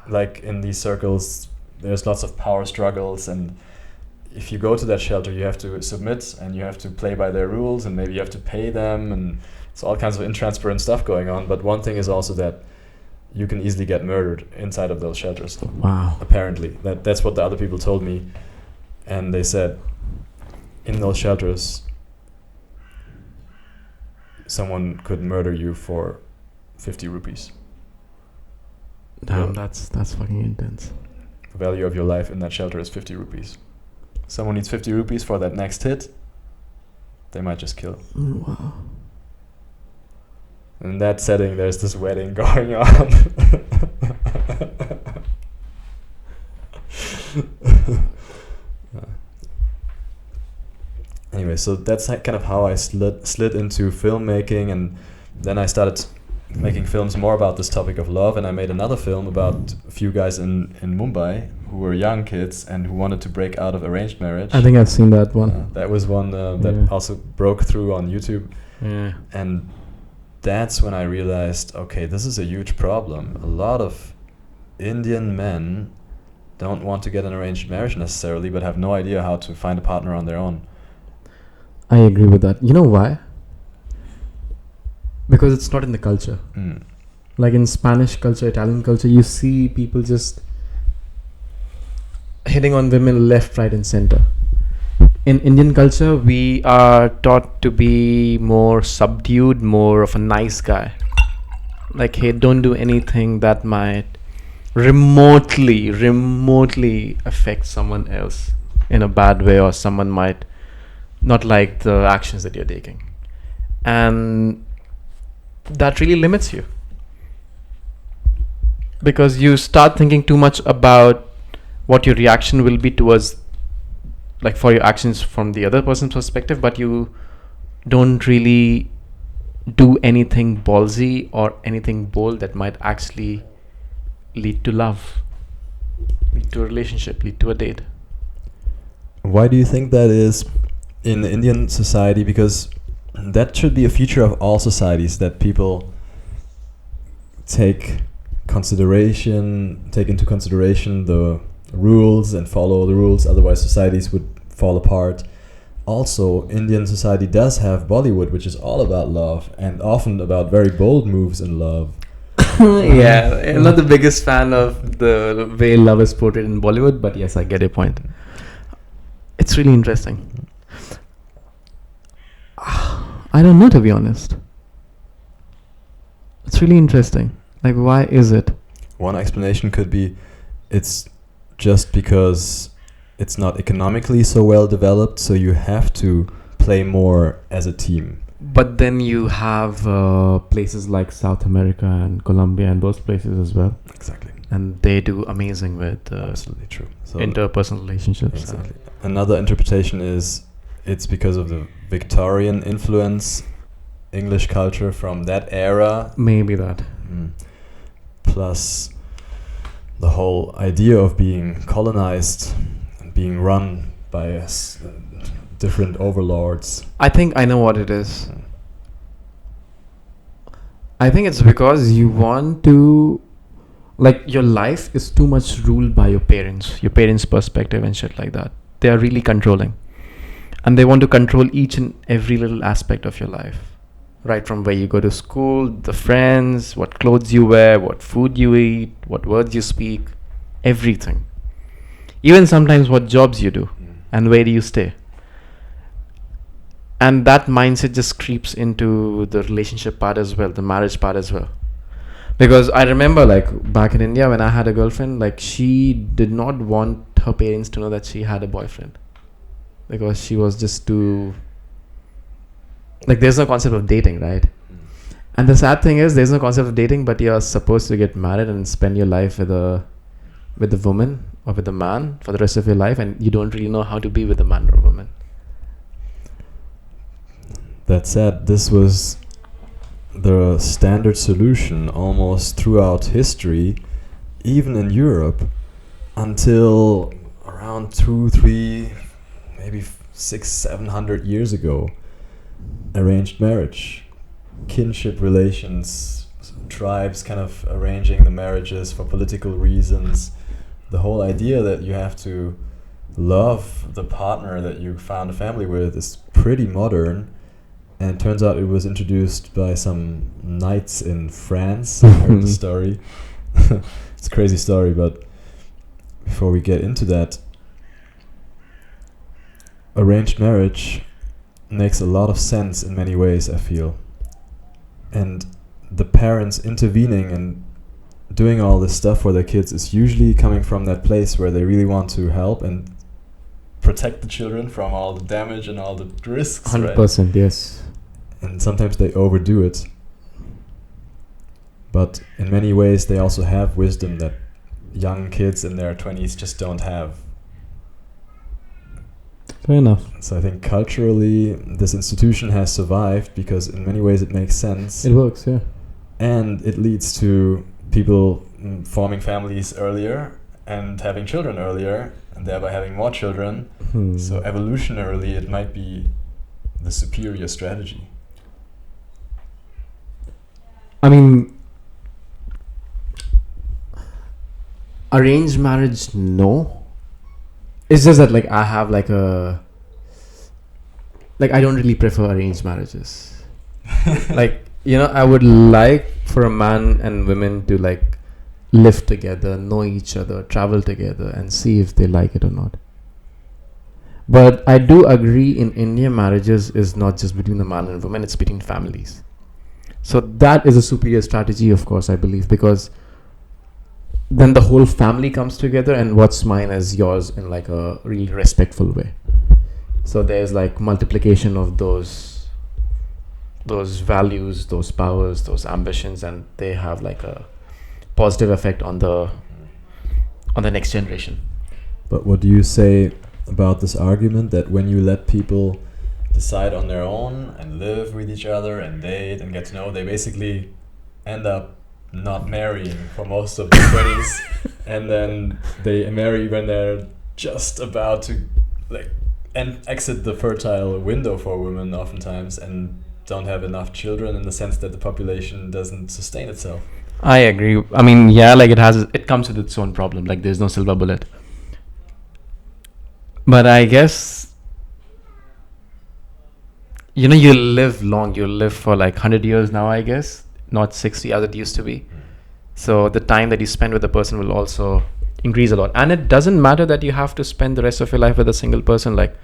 like in these circles, there's lots of power struggles, and if you go to that shelter, you have to submit and you have to play by their rules, and maybe you have to pay them, and it's all kinds of intransparent stuff going on. But one thing is also that you can easily get murdered inside of those shelters. Wow. Apparently. That's what the other people told me. And they said in those shelters, someone could murder you for 50 rupees. Damn, that's fucking intense. The value of your life in that shelter is 50 rupees. Someone needs 50 rupees for that next hit, they might just kill. Wow. In that setting, there's this wedding going on. Anyway, so that's kind of how I slid into filmmaking, and then I started making films more about this topic of love, and I made another film about a few guys in Mumbai who were young kids and who wanted to break out of arranged marriage. I think I've seen that one. That was one that also broke through on YouTube. Yeah. And that's when I realized, okay, this is a huge problem. A lot of Indian men don't want to get an arranged marriage necessarily, but have no idea how to find a partner on their own. I agree with that. You know why? Because it's not in the culture. Like in Spanish culture, Italian culture, you see people just hitting on women left, right, and center. In Indian culture, we are taught to be more subdued, more of a nice guy. Like, hey, don't do anything that might remotely affect someone else in a bad way, or someone might not like the actions that you're taking. And that really limits you, because you start thinking too much about what your reaction will be towards, like, for your actions from the other person's perspective, but you don't really do anything ballsy or anything bold that might actually lead to love, lead to a relationship, lead to a date. Why do you think that is in Indian society? Because that should be a feature of all societies, that people take into consideration the rules and follow the rules, otherwise societies would fall apart. Also, Indian society does have Bollywood, which is all about love and often about very bold moves in love. Yeah, I'm not the biggest fan of the way love is portrayed in Bollywood, but yes, I get your point. It's really interesting. I don't know, to be honest. It's really interesting. Like, why is it? One explanation could be it's just because it's not economically so well developed, so you have to play more as a team. But then you have places like South America and Colombia and those places as well. Exactly. And they do amazing with absolutely true. So interpersonal relationships. Exactly. Another interpretation is it's because of the Victorian influence, English culture from that era. Maybe that. Plus the whole idea of being colonized and being run by different overlords. I think I know what it is. I think it's because you want to, like, your life is too much ruled by your parents' perspective and shit like that. They are really controlling. And they want to control each and every little aspect of your life. Right from where you go to school, the friends, what clothes you wear, what food you eat, what words you speak, everything. Even sometimes what jobs you do and where do you stay. And that mindset just creeps into the relationship part as well, the marriage part as well. Because I remember, like, back in India when I had a girlfriend, like, she did not want her parents to know that she had a boyfriend. Because she was just too... Like, there's no concept of dating, right? And the sad thing is, there's no concept of dating, but you're supposed to get married and spend your life with a woman or with a man for the rest of your life, and you don't really know how to be with a man or a woman. That said, this was the standard solution almost throughout history, even in Europe, until around 200, 300, maybe 600-700 years ago. Arranged marriage, kinship relations, tribes kind of arranging the marriages for political reasons. The whole idea that you have to love the partner that you found a family with is pretty modern. And turns out it was introduced by some knights in France. I heard the story. It's a crazy story, but before we get into that, arranged marriage makes a lot of sense in many ways, I feel. And the parents intervening and doing all this stuff for their kids is usually coming from that place where they really want to help and protect the children from all the damage and all the risks. 100%, right? Yes. And sometimes they overdo it. But in many ways they also have wisdom that young kids in their 20s just don't have. Fair enough. So I think culturally this institution has survived because in many ways it makes sense. It works, yeah. And it leads to people forming families earlier and having children earlier and thereby having more children. So evolutionarily it might be the superior strategy. I mean, arranged marriage, no. It's just that, like, I have like a... Like, I don't really prefer arranged marriages. Like, you know, I would like for a man and women to, like, live together, know each other, travel together, and see if they like it or not. But I do agree in India, marriages is not just between a man and a woman, it's between families. So that is a superior strategy, of course, I believe, because then the whole family comes together and what's mine is yours in like a really respectful way. So there's like multiplication of those values, those powers, those ambitions, and they have like a positive effect on the next generation. But what do you say about this argument that when you let people decide on their own and live with each other and date and get to know, they basically end up not marrying for most of their 20s, and then they marry when they're just about to like and exit the fertile window for women oftentimes, and don't have enough children in the sense that the population doesn't sustain itself. I agree. I mean, yeah, like it comes with its own problem. Like there's no silver bullet. But I guess, you live long. You live for like 100 years now, I guess, not 60 as it used to be. So the time that you spend with a person will also increase a lot. And it doesn't matter that you have to spend the rest of your life with a single person. Like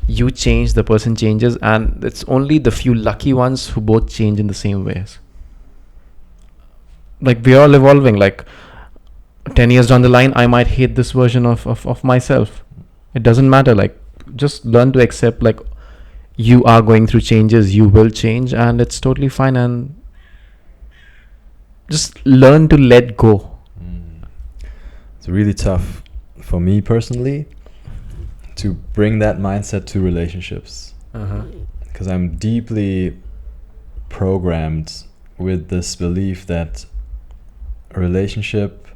you change, the person changes, and it's only the few lucky ones who both change in the same ways. Like we're all evolving. Like 10 years down the line, I might hate this version of myself. It doesn't matter. Like just learn to accept, like, you are going through changes, you will change, and it's totally fine. And just learn to let go. It's really tough for me personally to bring that mindset to relationships, because I'm deeply programmed with this belief that a relationship,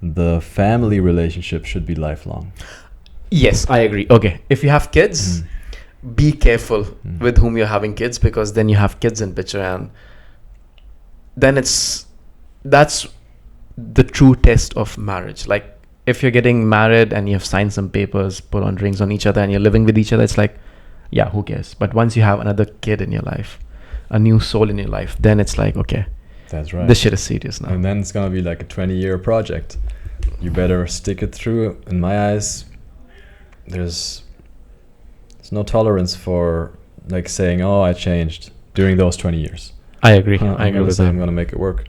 the family relationship, should be lifelong. Yes, I agree. Okay, if you have kids, be careful with whom you're having kids, because then you have kids in picture, and then that's the true test of marriage. Like if you're getting married and you have signed some papers, put on rings on each other, and you're living with each other, it's like, yeah, who cares? But once you have another kid in your life, a new soul in your life, then it's like, okay, that's right, this shit is serious now. And then it's gonna be like a 20-year project. You better stick it through. In my eyes, there's no tolerance for like saying, oh, I changed during those 20 years. I agree. I agree with that. I'm gonna make it work.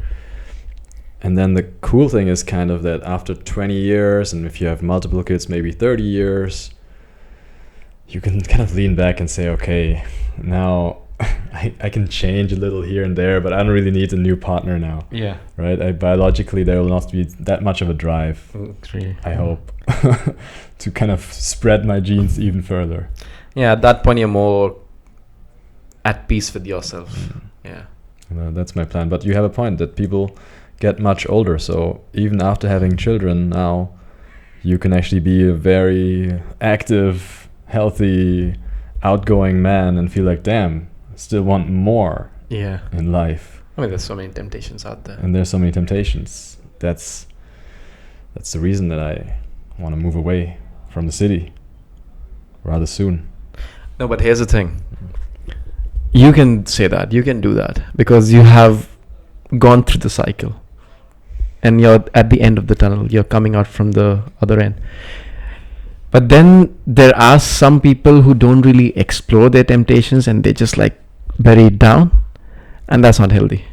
And then the cool thing is kind of that after 20 years, and if you have multiple kids, maybe 30 years, you can kind of lean back and say, okay, now I can change a little here and there, but I don't really need a new partner now. Yeah. Right? Biologically, there will not be that much of a drive, I hope, to kind of spread my genes even further. Yeah, at that point, you're more at peace with yourself. Yeah. That's my plan. But you have a point that people get much older. So even after having children now, you can actually be a very active, healthy, outgoing man and feel like, damn, I still want more in life. I mean, there's so many temptations out there. And there's so many temptations. That's the reason that I want to move away from the city rather soon. No, but here's the thing. You can say that. You can do that because you have gone through the cycle. And you're at the end of the tunnel. You're coming out from the other end. But then there are some people who don't really explore their temptations and they just like bury it down. And that's not healthy.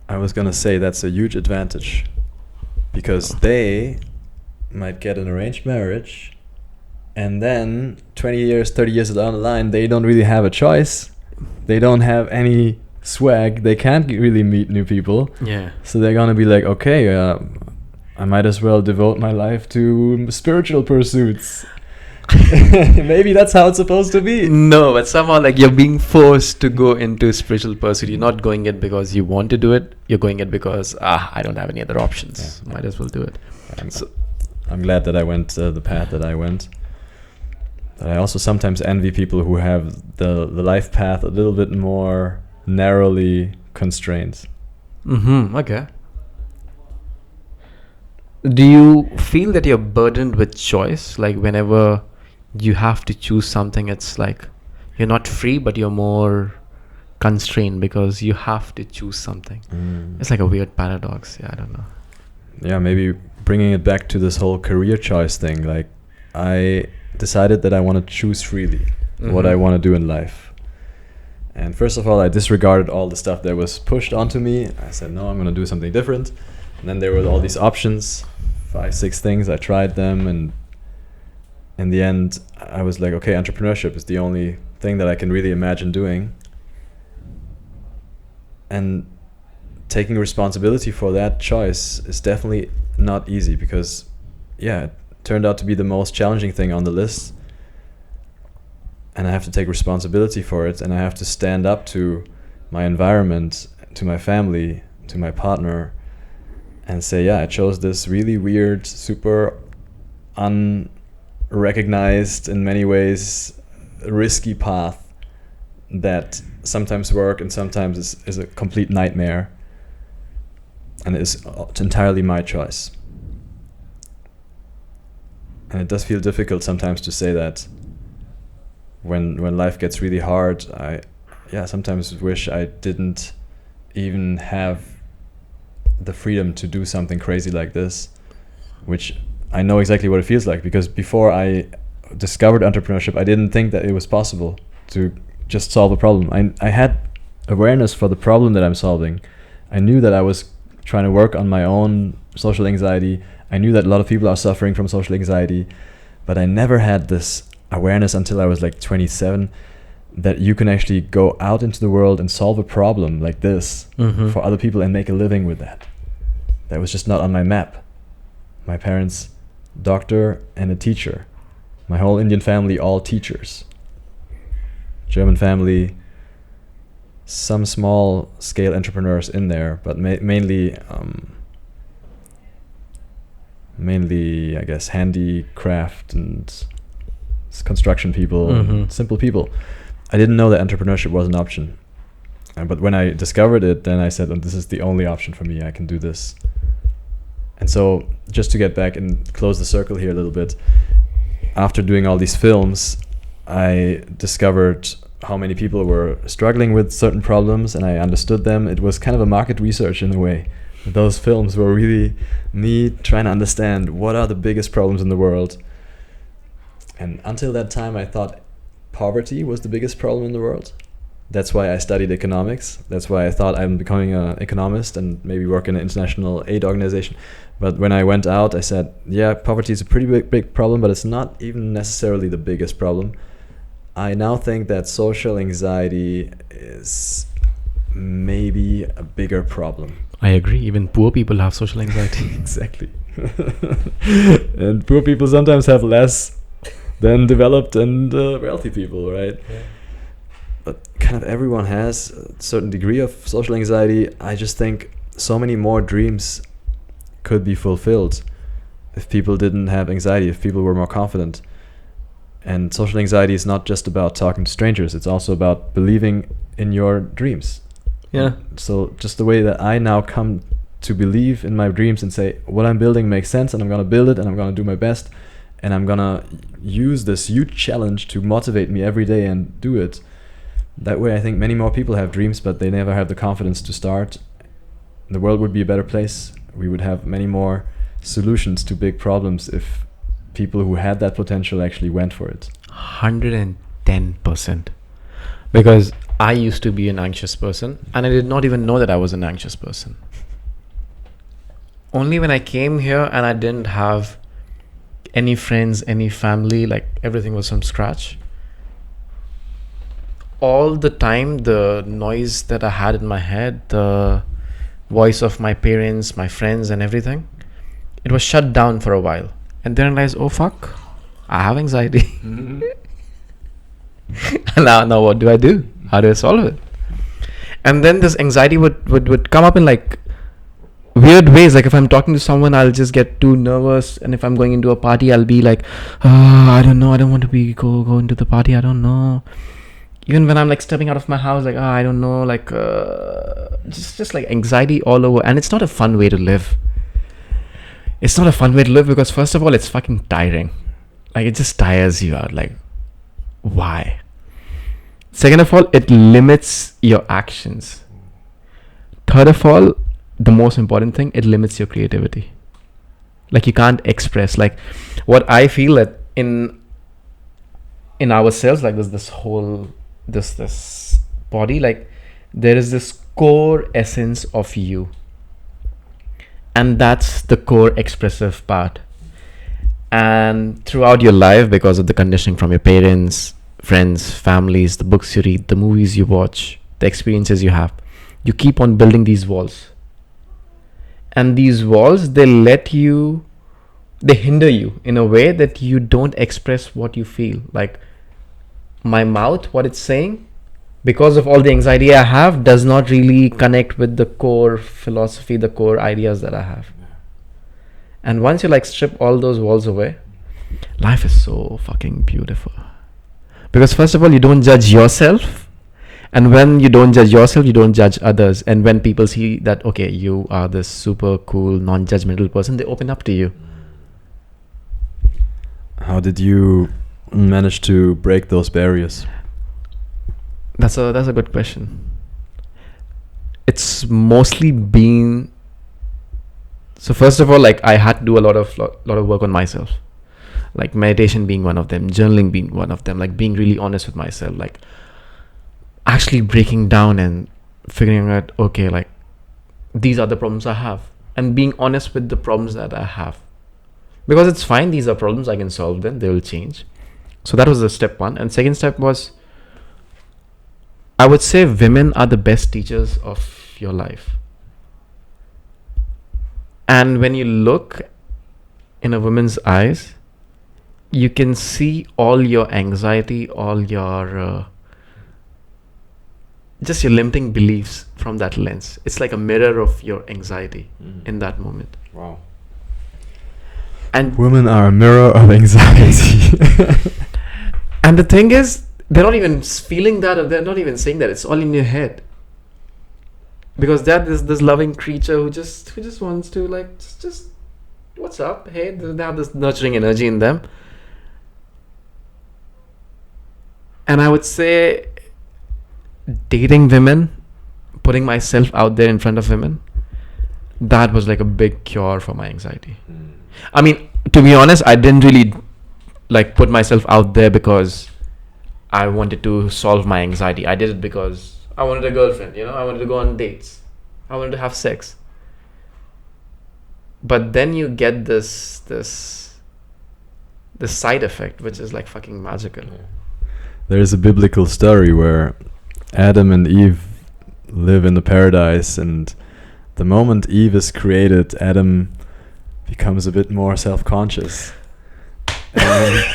I was going to say that's a huge advantage. Because they might get an arranged marriage. And then 20 years, 30 years down the line, they don't really have a choice. They don't have any swag. They can't really meet new people. Yeah. So they're going to be like, okay, I might as well devote my life to spiritual pursuits. Maybe that's how it's supposed to be. No, but somehow like you're being forced to go into spiritual pursuit. You're not going it because you want to do it. You're going it because, I don't have any other options. Yeah. Might as well do it. I'm glad that I went the path that I went. But I also sometimes envy people who have the life path a little bit more narrowly constrained. Okay. Do you feel that you're burdened with choice? Like whenever you have to choose something, it's like you're not free, but you're more constrained because you have to choose something. It's like a weird paradox. Yeah, I don't know. Yeah, maybe bringing it back to this whole career choice thing. Like I decided that I want to choose freely what I want to do in life. And first of all, I disregarded all the stuff that was pushed onto me. I said, no, I'm going to do something different. And then there were all these options, 5, 6 things. I tried them. And in the end, I was like, okay, entrepreneurship is the only thing that I can really imagine doing. And taking responsibility for that choice is definitely not easy because, it turned out to be the most challenging thing on the list. And I have to take responsibility for it. And I have to stand up to my environment, to my family, to my partner, and say, yeah, I chose this really weird, super unrecognized, in many ways, risky path that sometimes work and sometimes is a complete nightmare, and it's entirely my choice. And it does feel difficult sometimes to say that when life gets really hard. I sometimes wish I didn't even have the freedom to do something crazy like this, which I know exactly what it feels like, because before I discovered entrepreneurship, I didn't think that it was possible to just solve a problem. I had awareness for the problem that I'm solving. I knew that I was trying to work on my own social anxiety. I knew that a lot of people are suffering from social anxiety, but I never had this awareness until I was like 27 that you can actually go out into the world and solve a problem like this for other people and make a living with that. That was just not on my map. My parents, doctor and a teacher. My whole Indian family, all teachers. German family, some small scale entrepreneurs in there, but mainly I guess handicraft and construction people, and simple people. I didn't know that entrepreneurship was an option, but when I discovered it, then I said, oh, this is the only option for me. I can do this. And so, just to get back and close the circle here a little bit, after doing all these films, I discovered how many people were struggling with certain problems, and I understood them. It was kind of a market research in a way. Those films were really me trying to understand what are the biggest problems in the world. And until that time, I thought poverty was the biggest problem in the world. That's why I studied economics. That's why I thought I'm becoming an economist and maybe work in an international aid organization. But when I went out, I said, yeah, poverty is a pretty big problem, but it's not even necessarily the biggest problem. I now think that social anxiety is maybe a bigger problem. I agree. Even poor people have social anxiety. Exactly. And poor people sometimes have less than developed and wealthy people, right? Yeah. But kind of everyone has a certain degree of social anxiety. I just think so many more dreams could be fulfilled if people didn't have anxiety, if people were more confident. And social anxiety is not just about talking to strangers, it's also about believing in your dreams. Yeah. So just the way that I now come to believe in my dreams and say, what I'm building makes sense, and I'm going to build it, and I'm going to do my best, and I'm going to use this huge challenge to motivate me every day and do it. That way I think many more people have dreams, but they never have the confidence to start. The world would be a better place. We would have many more solutions to big problems if people who had that potential actually went for it. 110%. Because I used to be an anxious person, and I did not even know that I was an anxious person. Only when I came here and I didn't have any friends, any family, like everything was from scratch. All the time, the noise that I had in my head, the voice of my parents, my friends and everything, it was shut down for a while. And then I realized, oh fuck, I have anxiety. And now what do? How do I solve it? And then this anxiety would come up in like weird ways. Like if I'm talking to someone, I'll just get too nervous. And if I'm going into a party, I'll be like, I don't know. I don't want to go into the party. I don't know. Even when I'm like stepping out of my house, like, I don't know, like just like anxiety all over. And it's not a fun way to live. It's not a fun way to live because first of all, it's fucking tiring. Like it just tires you out. Like, why? Second of all, it limits your actions. Third of all, the most important thing, it limits your creativity. Like you can't express. Like what I feel that in ourselves, like there's this whole this body, like there is this core essence of you, and that's the core expressive part. And throughout your life, because of the conditioning from your parents, friends, families, the books you read, the movies you watch, the experiences you have, you keep on building these walls. And these walls, they hinder you in a way that you don't express what you feel. Like my mouth, what it's saying, because of all the anxiety I have, does not really connect with the core philosophy, the core ideas that I have. And once you like strip all those walls away, life is so fucking beautiful. Because first of all, you don't judge yourself. And when you don't judge yourself, you don't judge others. And when people see that, okay, you are this super cool, non-judgmental person, they open up to you. How did you manage to break those barriers? That's a good question. It's mostly been... So first of all, like I had to do a lot of work on myself. Like meditation being one of them, journaling being one of them, like being really honest with myself, like actually breaking down and figuring out, okay, like these are the problems I have, and being honest with the problems that I have. Because it's fine, these are problems, I can solve them, they will change. So that was the step one. And second step was, I would say women are the best teachers of your life. And when you look in a woman's eyes, you can see all your anxiety, all your just your limiting beliefs from that lens. It's like a mirror of your anxiety in that moment. Wow. And women are a mirror of anxiety. and the thing is, they're not even feeling that, or they're not even saying that. It's all in your head. Because that is this loving creature who just wants to like just what's up? Hey, they have this nurturing energy in them. And I would say dating women, putting myself out there in front of women, that was like a big cure for my anxiety. I mean, to be honest, I didn't really like put myself out there because I wanted to solve my anxiety. I did it because I wanted a girlfriend, I wanted to go on dates. I wanted to have sex. But then you get this side effect, which is like fucking magical. There's a biblical story where Adam and Eve live in the paradise, and the moment Eve is created, Adam becomes a bit more self-conscious and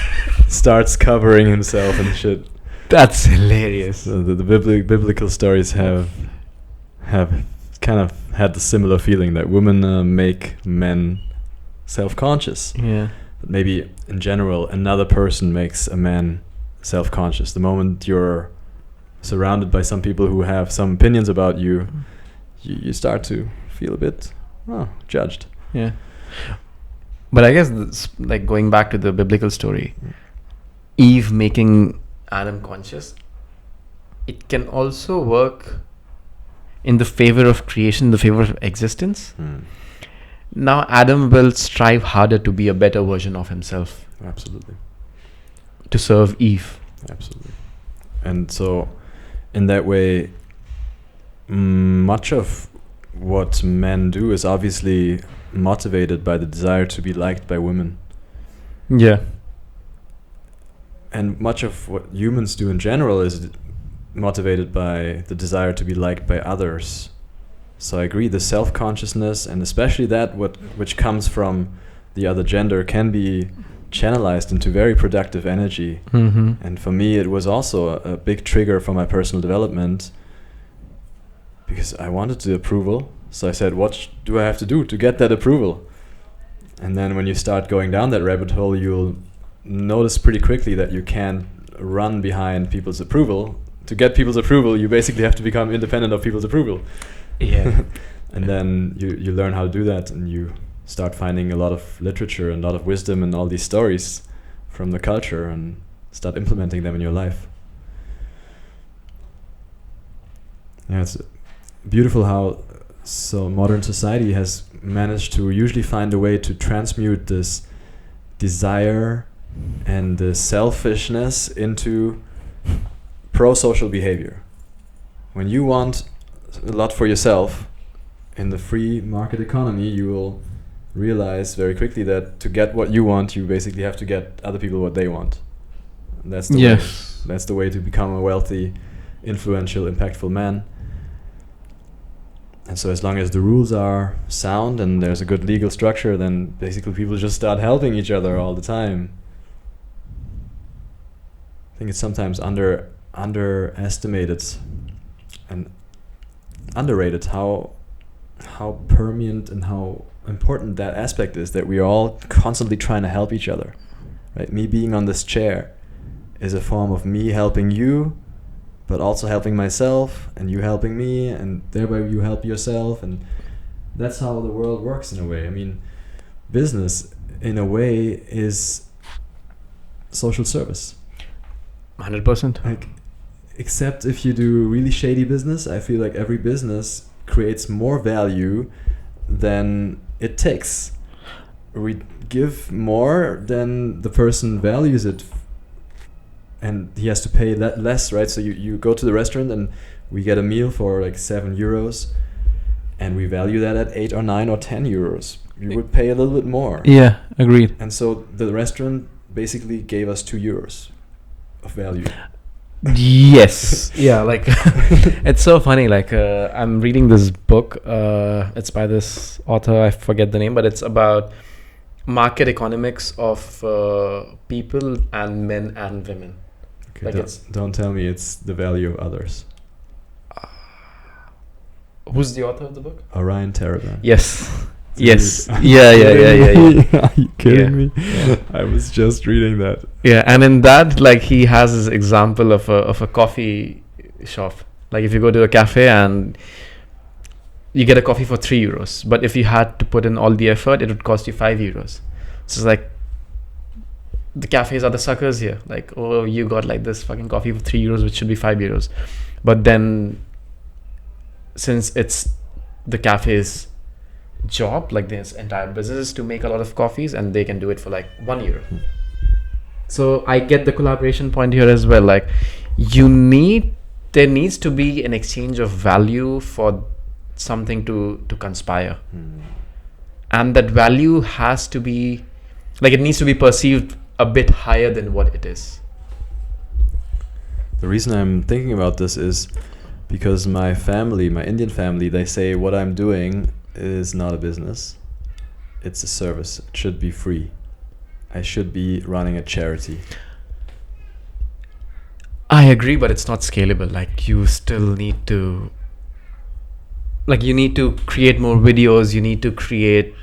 starts covering himself and shit. That's hilarious. So the biblical stories have kind of had the similar feeling that women make men self-conscious. Yeah. But maybe in general, another person makes a man self-conscious. The moment you're surrounded by some people who have some opinions about you, you start to feel a bit judged. Yeah. But I guess like going back to the biblical story, Eve making Adam conscious, it can also work in the favor of creation, the favor of existence. Now Adam will strive harder to be a better version of himself. Absolutely. To serve Eve. Absolutely. And so in that way, much of what men do is obviously motivated by the desire to be liked by women. Yeah. And much of what humans do in general is motivated by the desire to be liked by others. So I agree, the self-consciousness, and especially that which comes from the other gender, can be channelized into very productive energy. And for me, it was also a big trigger for my personal development, because I wanted the approval. So I said, what do I have to do to get that approval? And then when you start going down that rabbit hole, you'll notice pretty quickly that you can't run behind people's approval. To get people's approval, you basically have to become independent of people's approval. Yeah. And then you learn how to do that, and you start finding a lot of literature and a lot of wisdom and all these stories from the culture, and start implementing them in your life. Yeah, it's beautiful how modern society has managed to usually find a way to transmute this desire and the selfishness into pro-social behavior. When you want a lot for yourself in the free market economy, you will realize very quickly that to get what you want, you basically have to get other people what they want. And that's the way. That's the way to become a wealthy, influential, impactful man. And so as long as the rules are sound and there's a good legal structure, then basically people just start helping each other all the time. I think it's sometimes underestimated and underrated how permeant and how important that aspect is, that we are all constantly trying to help each other, right? Me being on this chair is a form of me helping you, but also helping myself, and you helping me, and thereby you help yourself, and that's how the world works in a way. I mean, business in a way is social service. 100%. Like, except if you do really shady business, I feel like every business creates more value than it takes. We give more than the person values it, and he has to pay less, right? So you go to the restaurant and we get a meal for like €7, and we value that at 8 or 9 or 10 euros. You would pay a little bit more. Yeah, agreed. And so the restaurant basically gave us €2 of value. Yes. Yeah, like it's so funny. Like I'm reading this book. It's by this author. I forget the name, but it's about market economics of people and men and women. Okay, like don't tell me it's the value of others. Who's the author of the book? Orion Taraban. Yes. Yes. Yeah. Are you kidding me? Yeah. I was just reading that. Yeah, and in that, like, he has this example of a coffee shop. Like, if you go to a cafe and you get a coffee for €3, but if you had to put in all the effort, it would cost you €5. So it's like, the cafes are the suckers here. Like, oh, you got like this fucking coffee for €3, which should be €5. But then, since it's the cafe's job, like this entire business is to make a lot of coffees, and they can do it for like €1. So I get the collaboration point here as well. Like, there needs to be an exchange of value for something to conspire. And that value has to be, like, it needs to be perceived a bit higher than what it is. The reason I'm thinking about this is because my family, my Indian family, they say what I'm doing is not a business. It's a service. It should be free. I should be running a charity. I agree, but it's not scalable. Like, you still need to, like, you need to create more videos. You need to create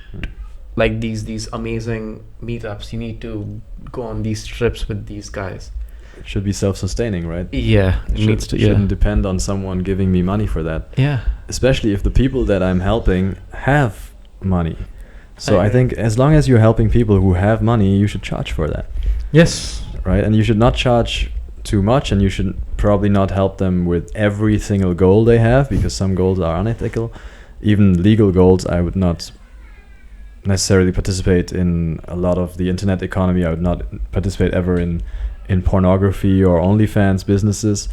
like these amazing meetups. You need to go on these trips with these guys. It should be self-sustaining, right? Yeah, it shouldn't depend on someone giving me money for that. Yeah. Especially if the people that I'm helping have money. So I think as long as you're helping people who have money, you should charge for that. Yes. Right? And you should not charge too much, and you should probably not help them with every single goal they have, because some goals are unethical. Even legal goals, I would not necessarily participate in a lot of the internet economy. I would not participate ever in pornography or OnlyFans businesses.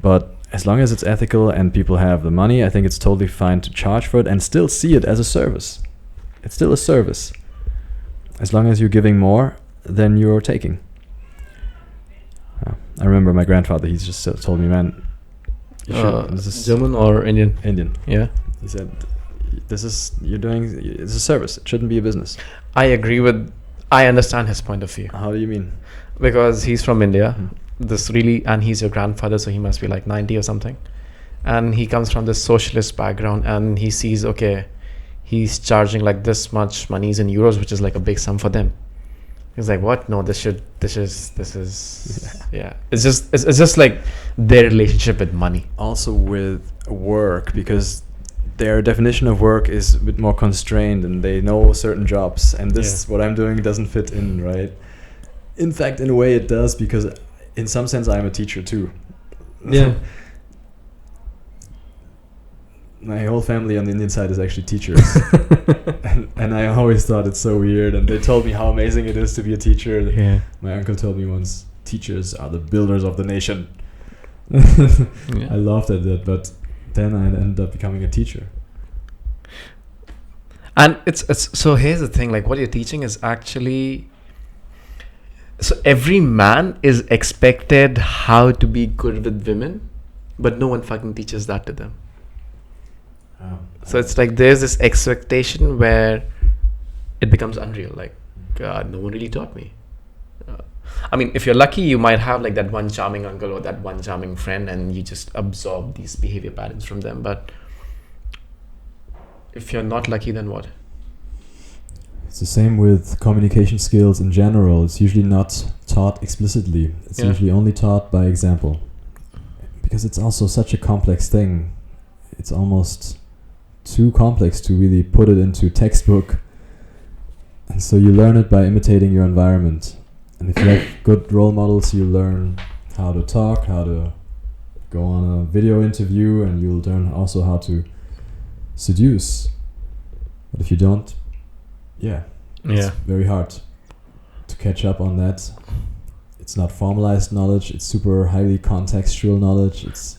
But as long as it's ethical and people have the money, I think it's totally fine to charge for it and still see it as a service. It's still a service. As long as you're giving more than you're taking. I remember my grandfather, he's just told me, man, German or Indian? Indian. Yeah. He said, it's a service. It shouldn't be a business. I understand his point of view. How do you mean? Because he's from India. And he's your grandfather, so he must be like 90 or something. And he comes from this socialist background, and he sees, okay, he's charging like this much money in euros, which is like a big sum for them. He's like, what? No, this is yeah. It's just like their relationship with money. Also with work, because their definition of work is a bit more constrained, and they know certain jobs, and this what I'm doing doesn't fit in, right? In fact, in a way it does, because in some sense I'm a teacher too. Yeah. My whole family on the Indian side is actually teachers. and I always thought it's so weird, and they told me how amazing it is to be a teacher. Yeah. My uncle told me once, teachers are the builders of the nation. I laughed at that, but then I ended up becoming a teacher. And it's so here's the thing, like, what you're teaching is actually, so every man is expected how to be good with women, but no one fucking teaches that to them. So it's like there's this expectation where it becomes unreal. Like, God, no one really taught me. I mean, if you're lucky, you might have like that one charming uncle or that one charming friend, and you just absorb these behavior patterns from them. But if you're not lucky, then what? It's the same with communication skills in general. It's usually not taught explicitly. It's usually only taught by example. Because it's also such a complex thing. It's almost too complex to really put it into textbook. And so you learn it by imitating your environment. And if you have good role models, you learn how to talk, how to go on a video interview, and you'll learn also how to seduce. But if you don't, it's very hard to catch up on that. It's not formalized knowledge, it's super highly contextual knowledge. It's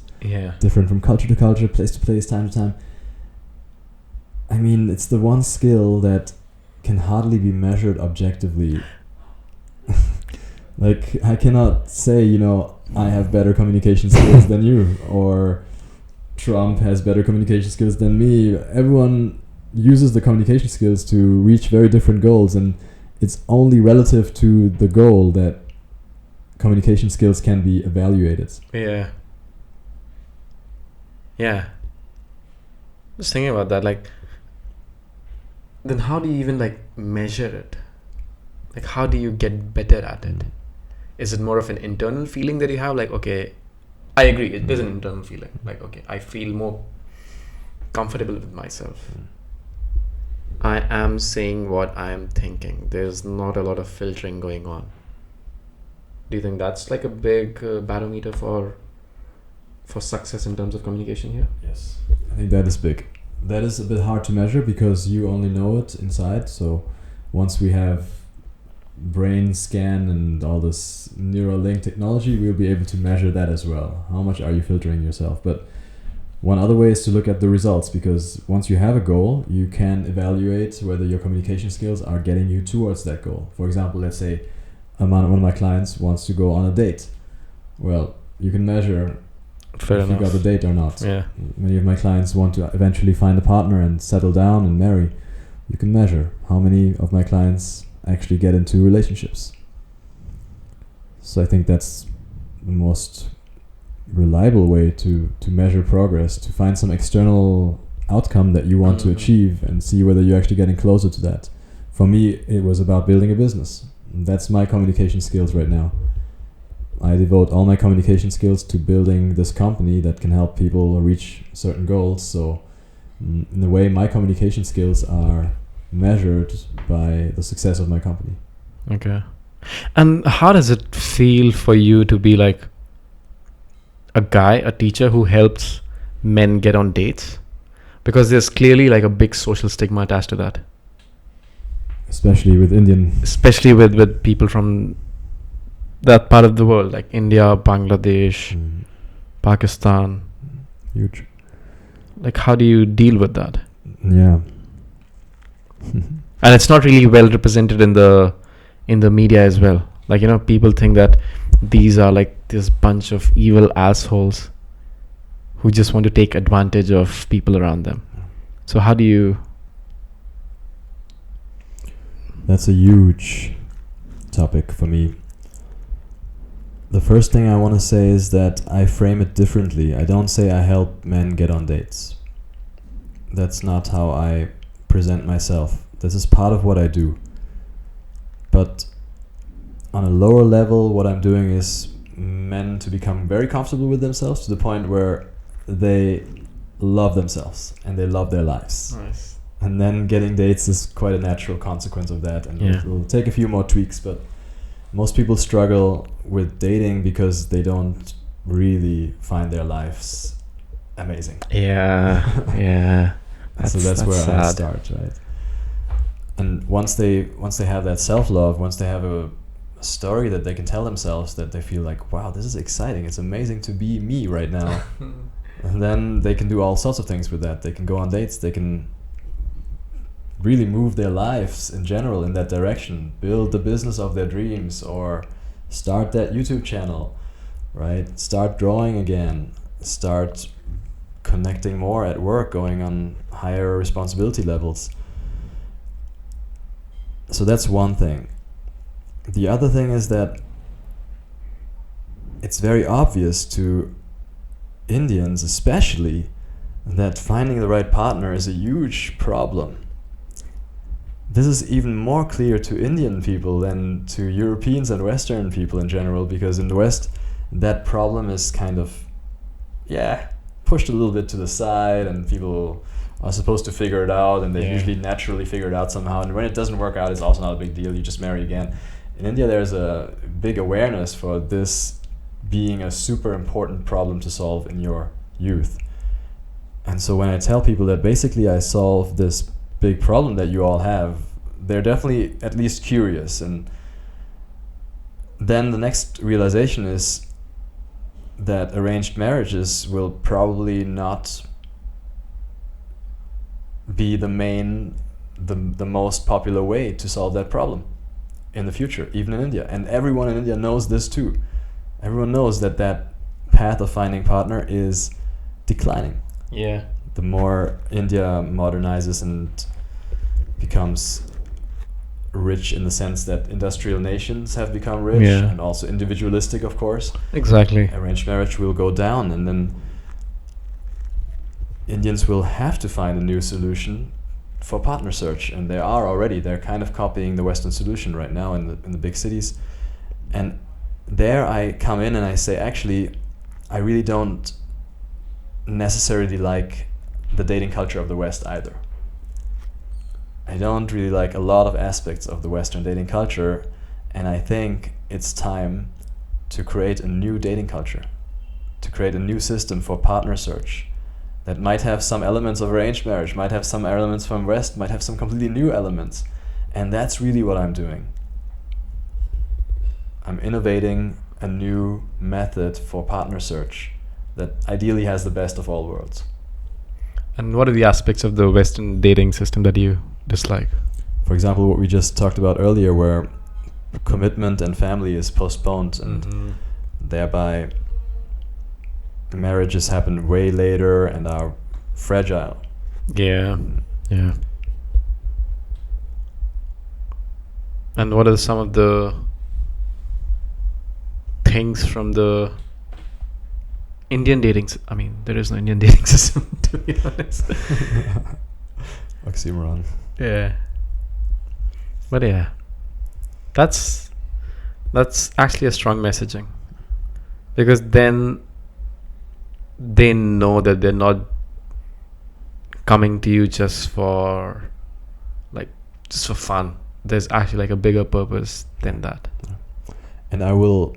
different from culture to culture, place to place, time to time. I mean, it's the one skill that can hardly be measured objectively. Like, I cannot say, I have better communication skills than you, or Trump has better communication skills than me. Everyone uses the communication skills to reach very different goals, and it's only relative to the goal that communication skills can be evaluated. Just thinking about that, like, then how do you even like measure it? Like, how do you get better at it? Is it more of an internal feeling that you have? Like, okay, I agree, it is an internal feeling. Like, okay, I feel more comfortable with myself. I am saying what I am thinking. There's not a lot of filtering going on. Do you think that's like a big barometer for success in terms of communication here? Yes, I think that is big. That is a bit hard to measure because you only know it inside. So once we have brain scan and all this neural link technology, we'll be able to measure that as well. How much are you filtering yourself? But one other way is to look at the results, because once you have a goal, you can evaluate whether your communication skills are getting you towards that goal. For example, let's say one of my clients wants to go on a date. Well, you can measure if you got the date or not. Many of my clients want to eventually find a partner and settle down and marry. You can measure how many of my clients actually get into relationships. So I think that's the most reliable way to measure progress, to find some external outcome that you want to achieve and see whether you're actually getting closer to that. For me, it was about building a business. That's my communication skills right now. I devote all my communication skills to building this company that can help people reach certain goals. So in a way, my communication skills are measured by the success of my company. Okay. And how does it feel for you to be like a teacher who helps men get on dates? Because there's clearly like a big social stigma attached to that. Especially with people from that part of the world, like India, Bangladesh, Pakistan. Huge. Like, how do you deal with that? Yeah. And it's not really well represented in the media as well. Like, people think that these are like this bunch of evil assholes who just want to take advantage of people around them. So how do you... That's a huge topic for me. The first thing I want to say is that I frame it differently. I don't say I help men get on dates. That's not how I present myself. This is part of what I do. But on a lower level, what I'm doing is men to become very comfortable with themselves to the point where they love themselves and they love their lives. Nice. And then getting dates is quite a natural consequence of that, and it will take a few more tweaks, but most people struggle with dating because they don't really find their lives amazing. Yeah. So that's where sad. I start, right? And once they have that self-love, once they have a story that they can tell themselves, that they feel like, wow, this is exciting, it's amazing to be me right now. And then they can do all sorts of things with that. They can go on dates, they can really move their lives in general in that direction, build the business of their dreams, or start that YouTube channel, right? Start drawing again, start connecting more at work, going on higher responsibility levels. So that's one thing. The other thing is that it's very obvious to Indians especially that finding the right partner is a huge problem. This is even more clear to Indian people than to Europeans and Western people in general, because in the West that problem is kind of pushed a little bit to the side, and people are supposed to figure it out, and they usually naturally figure it out somehow, and when it doesn't work out, it's also not a big deal, you just marry again. In India there's a big awareness for this being a super important problem to solve in your youth. And so when I tell people that basically I solve this big problem that you all have, they're definitely at least curious. And then the next realization is that arranged marriages will probably not be the most popular way to solve that problem in the future, even in India. And everyone in India knows this too. Everyone knows that path of finding partner is declining. Yeah. The more India modernizes and becomes rich in the sense that industrial nations have become rich, and also individualistic, of course. Exactly. Arranged marriage will go down, and then Indians will have to find a new solution for partner search, and they're kind of copying the Western solution right now in the big cities. And there I come in and I say, actually, I really don't necessarily like the dating culture of the West either. I don't really like a lot of aspects of the Western dating culture, and I think it's time to create a new dating culture, to create a new system for partner search that might have some elements of arranged marriage, might have some elements from West, might have some completely new elements. And that's really what I'm doing. I'm innovating a new method for partner search that ideally has the best of all worlds. And what are the aspects of the Western dating system that you dislike? For example, what we just talked about earlier, where commitment and family is postponed, and thereby marriages happen way later and are fragile. Yeah. And what are some of the things from the Indian dating? I mean, there is no Indian dating system, to be honest. Oxymoron. Yeah. But yeah, that's actually a strong messaging, because then they know that they're not coming to you just for fun. There's actually like a bigger purpose than that. And I will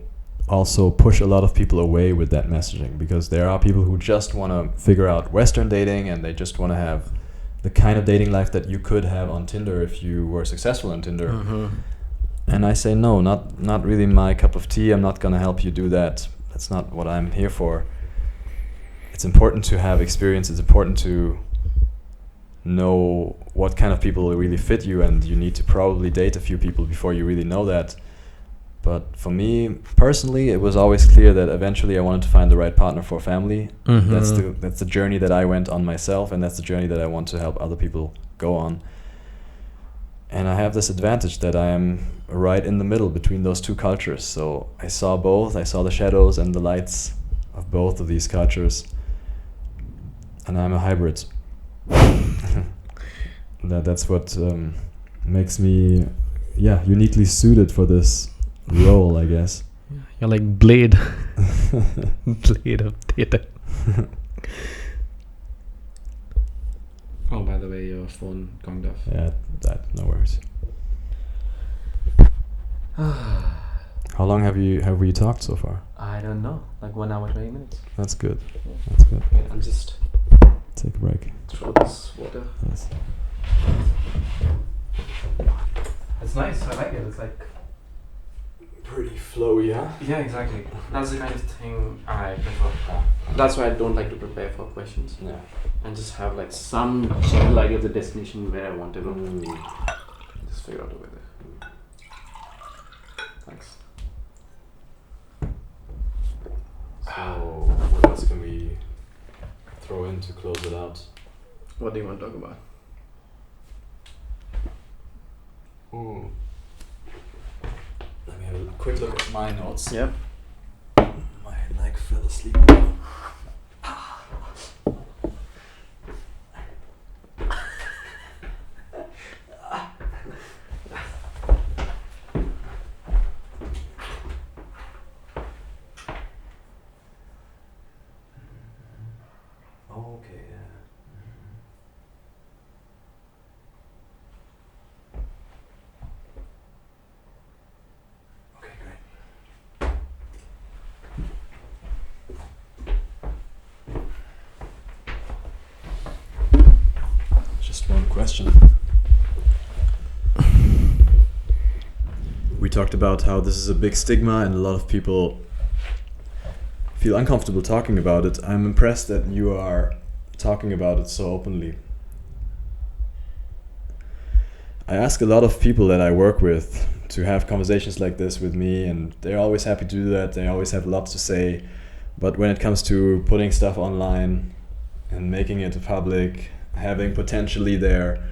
also push a lot of people away with that messaging, because there are people who just want to figure out Western dating, and they just want to have the kind of dating life that you could have on Tinder if you were successful on Tinder. And I say, no, not really my cup of tea. I'm not going to help you do that. That's not what I'm here for. It's important to have experience. It's important to know what kind of people really fit you, and you need to probably date a few people before you really know that. But for me personally, it was always clear that eventually I wanted to find the right partner for family. That's the journey that I went on myself, and that's the journey that I want to help other people go on. And I have this advantage that I am right in the middle between those two cultures. So I saw both. I saw the shadows and the lights of both of these cultures. And I'm a hybrid. That's what makes me uniquely suited for this role, I guess. You're like Blade. Blade of theater. Oh, by the way, your phone gonged off. Yeah, no worries. How long have we talked so far? I don't know, like 1 hour 20 minutes. That's good. That's good. Wait, I'll just take a break. Throw this water. Yes. It's nice. I like it. It's like pretty flowy, huh? Yeah, exactly. That's the kind of thing I prefer. That's why I don't like to prepare for questions. Yeah. And just have like some general idea of the destination where I want to go. Just figure out a way there. Thanks. So, what else can we throw in to close it out? What do you want to talk about? Let me have a quick look at my notes. Yep. asleep. Okay, yeah. Okay, great. Just one question. We talked about how this is a big stigma and a lot of people feel uncomfortable talking about it. I'm impressed that you are talking about it so openly. I ask a lot of people that I work with to have conversations like this with me, and they're always happy to do that. They always have lots to say. But when it comes to putting stuff online and making it public, having potentially their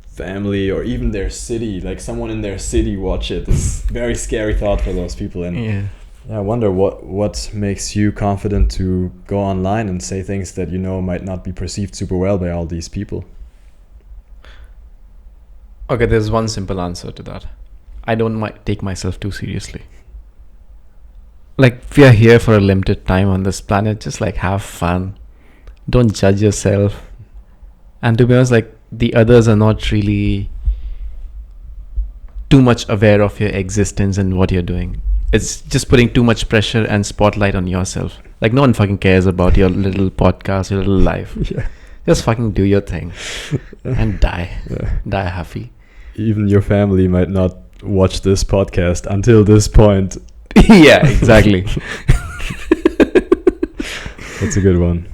family or even their city, like someone in their city watch it, is a very scary thought for those people. And Yeah. I wonder what makes you confident to go online and say things that you know might not be perceived super well by all these people. Okay, there's one simple answer to that. I don't take myself too seriously. Like, we are here for a limited time on this planet. Just like have fun. Don't judge yourself. And to be honest, like, the others are not really too much aware of your existence and what you're doing. It's just putting too much pressure and spotlight on yourself. Like, no one fucking cares about your little podcast, your little life. Yeah. Just fucking do your thing and die. Yeah. Die happy. Even your family might not watch this podcast until this point. Yeah, exactly. That's a good one.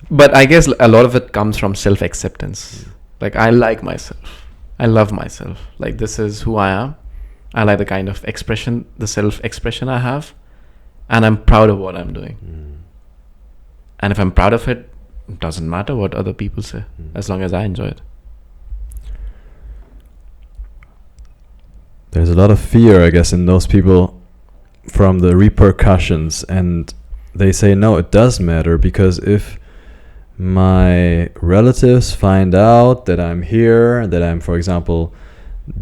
But I guess a lot of it comes from self-acceptance. Like, I like myself. I love myself. Like, this is who I am. I like the kind of expression, the self-expression I have. And I'm proud of what I'm doing. And if I'm proud of it, it doesn't matter what other people say, as long as I enjoy it. There's a lot of fear, I guess, in those people from the repercussions. And they say, no, it does matter, because if my relatives find out that I'm here, that I'm, for example,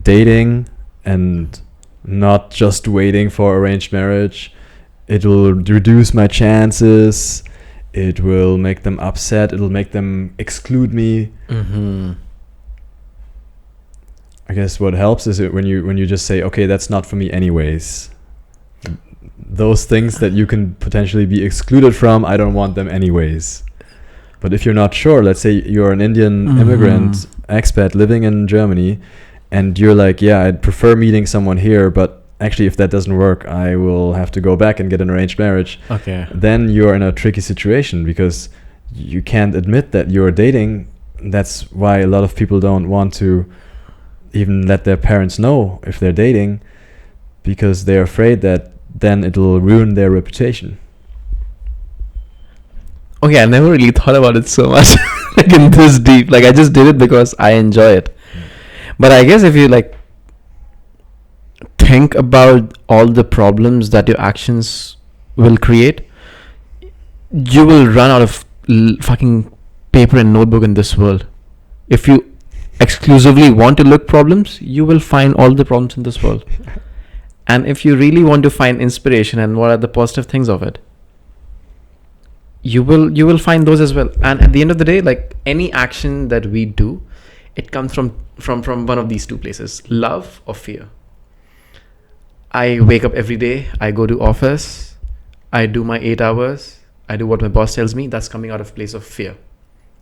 dating and not just waiting for arranged marriage, it will reduce my chances. It will make them upset. It'll make them exclude me. I guess what helps is when you just say, okay, that's not for me anyways. Those things that you can potentially be excluded from, I don't want them anyways. But if you're not sure, let's say you're an Indian immigrant expat living in Germany, and you're like, yeah, I'd prefer meeting someone here, but actually if that doesn't work, I will have to go back and get an arranged marriage. Okay. Then you're in a tricky situation because you can't admit that you're dating. That's why a lot of people don't want to even let their parents know if they're dating, because they're afraid that then it will ruin their reputation. Okay, I never really thought about it so much, like in this deep. Like, I just did it because I enjoy it. But I guess if you like think about all the problems that your actions will create, you will run out of fucking paper and notebook in this world. If you exclusively want to look problems, you will find all the problems in this world. And if you really want to find inspiration and what are the positive things of it, you will find those as well. And at the end of the day, like, any action that we do, it comes from one of these two places: love or fear. I wake up every day, I go to office, I do my 8 hours, I do what my boss tells me. That's coming out of place of fear,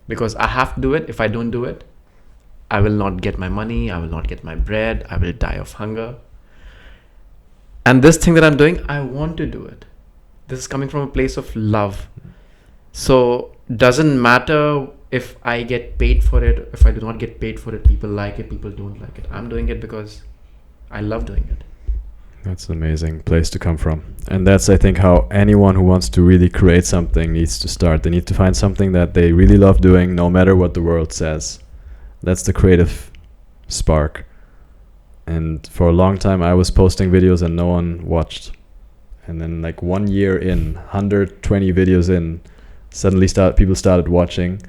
because I have to do it. If I don't do it, I will not get my money, I will not get my bread, I will die of hunger. And this thing that I'm doing, I want to do it. This is coming from a place of love. So doesn't matter if I get paid for it, if I do not get paid for it, people like it, people don't like it. I'm doing it because I love doing it. That's an amazing place to come from. And that's, I think, how anyone who wants to really create something needs to start. They need to find something that they really love doing, no matter what the world says. That's the creative spark. And for a long time, I was posting videos and no one watched. And then like 1 year in, 120 videos in, suddenly people started watching.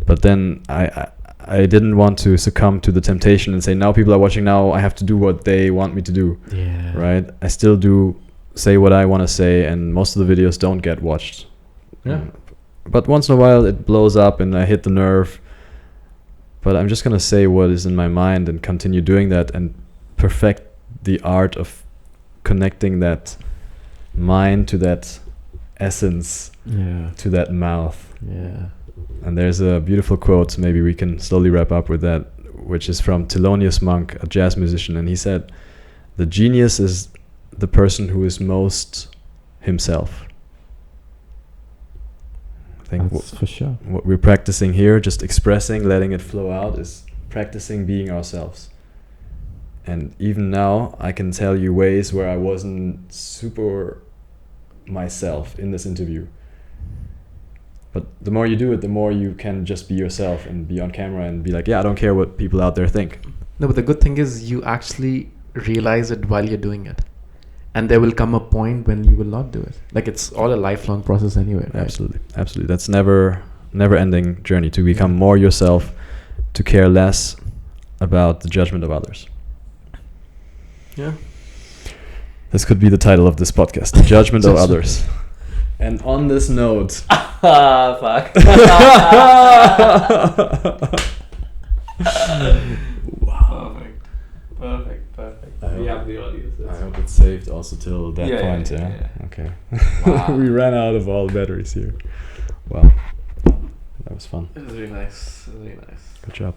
But then I didn't want to succumb to the temptation and say, now people are watching, now I have to do what they want me to do. Yeah. Right? I still do say what I want to say, and most of the videos don't get watched. Yeah. But once in a while it blows up and I hit the nerve. But I'm just going to say what is in my mind and continue doing that and perfect the art of connecting that mind to that essence, to that mouth. Yeah. And there's a beautiful quote, maybe we can slowly wrap up with that, which is from Thelonious Monk, a jazz musician. And he said, the genius is the person who is most himself. I think That's for sure. what we're practicing here, just expressing, letting it flow out, is practicing being ourselves. And even now, I can tell you ways where I wasn't super myself in this interview. But the more you do it, the more you can just be yourself and be on camera and be like, yeah, I don't care what people out there think. No, but the good thing is you actually realize it while you're doing it. And there will come a point when you will not do it. Like, it's all a lifelong process anyway, right? Absolutely. That's never ending journey to become more yourself, to care less about the judgment of others. Yeah. This could be the title of this podcast, The Judgment of Others. And on this note... Fuck. Wow. Perfect. We have the audience. I hope it's saved also till that point, yeah? Okay. Wow. We ran out of all batteries here. Wow. That was fun. It was really nice. Good job.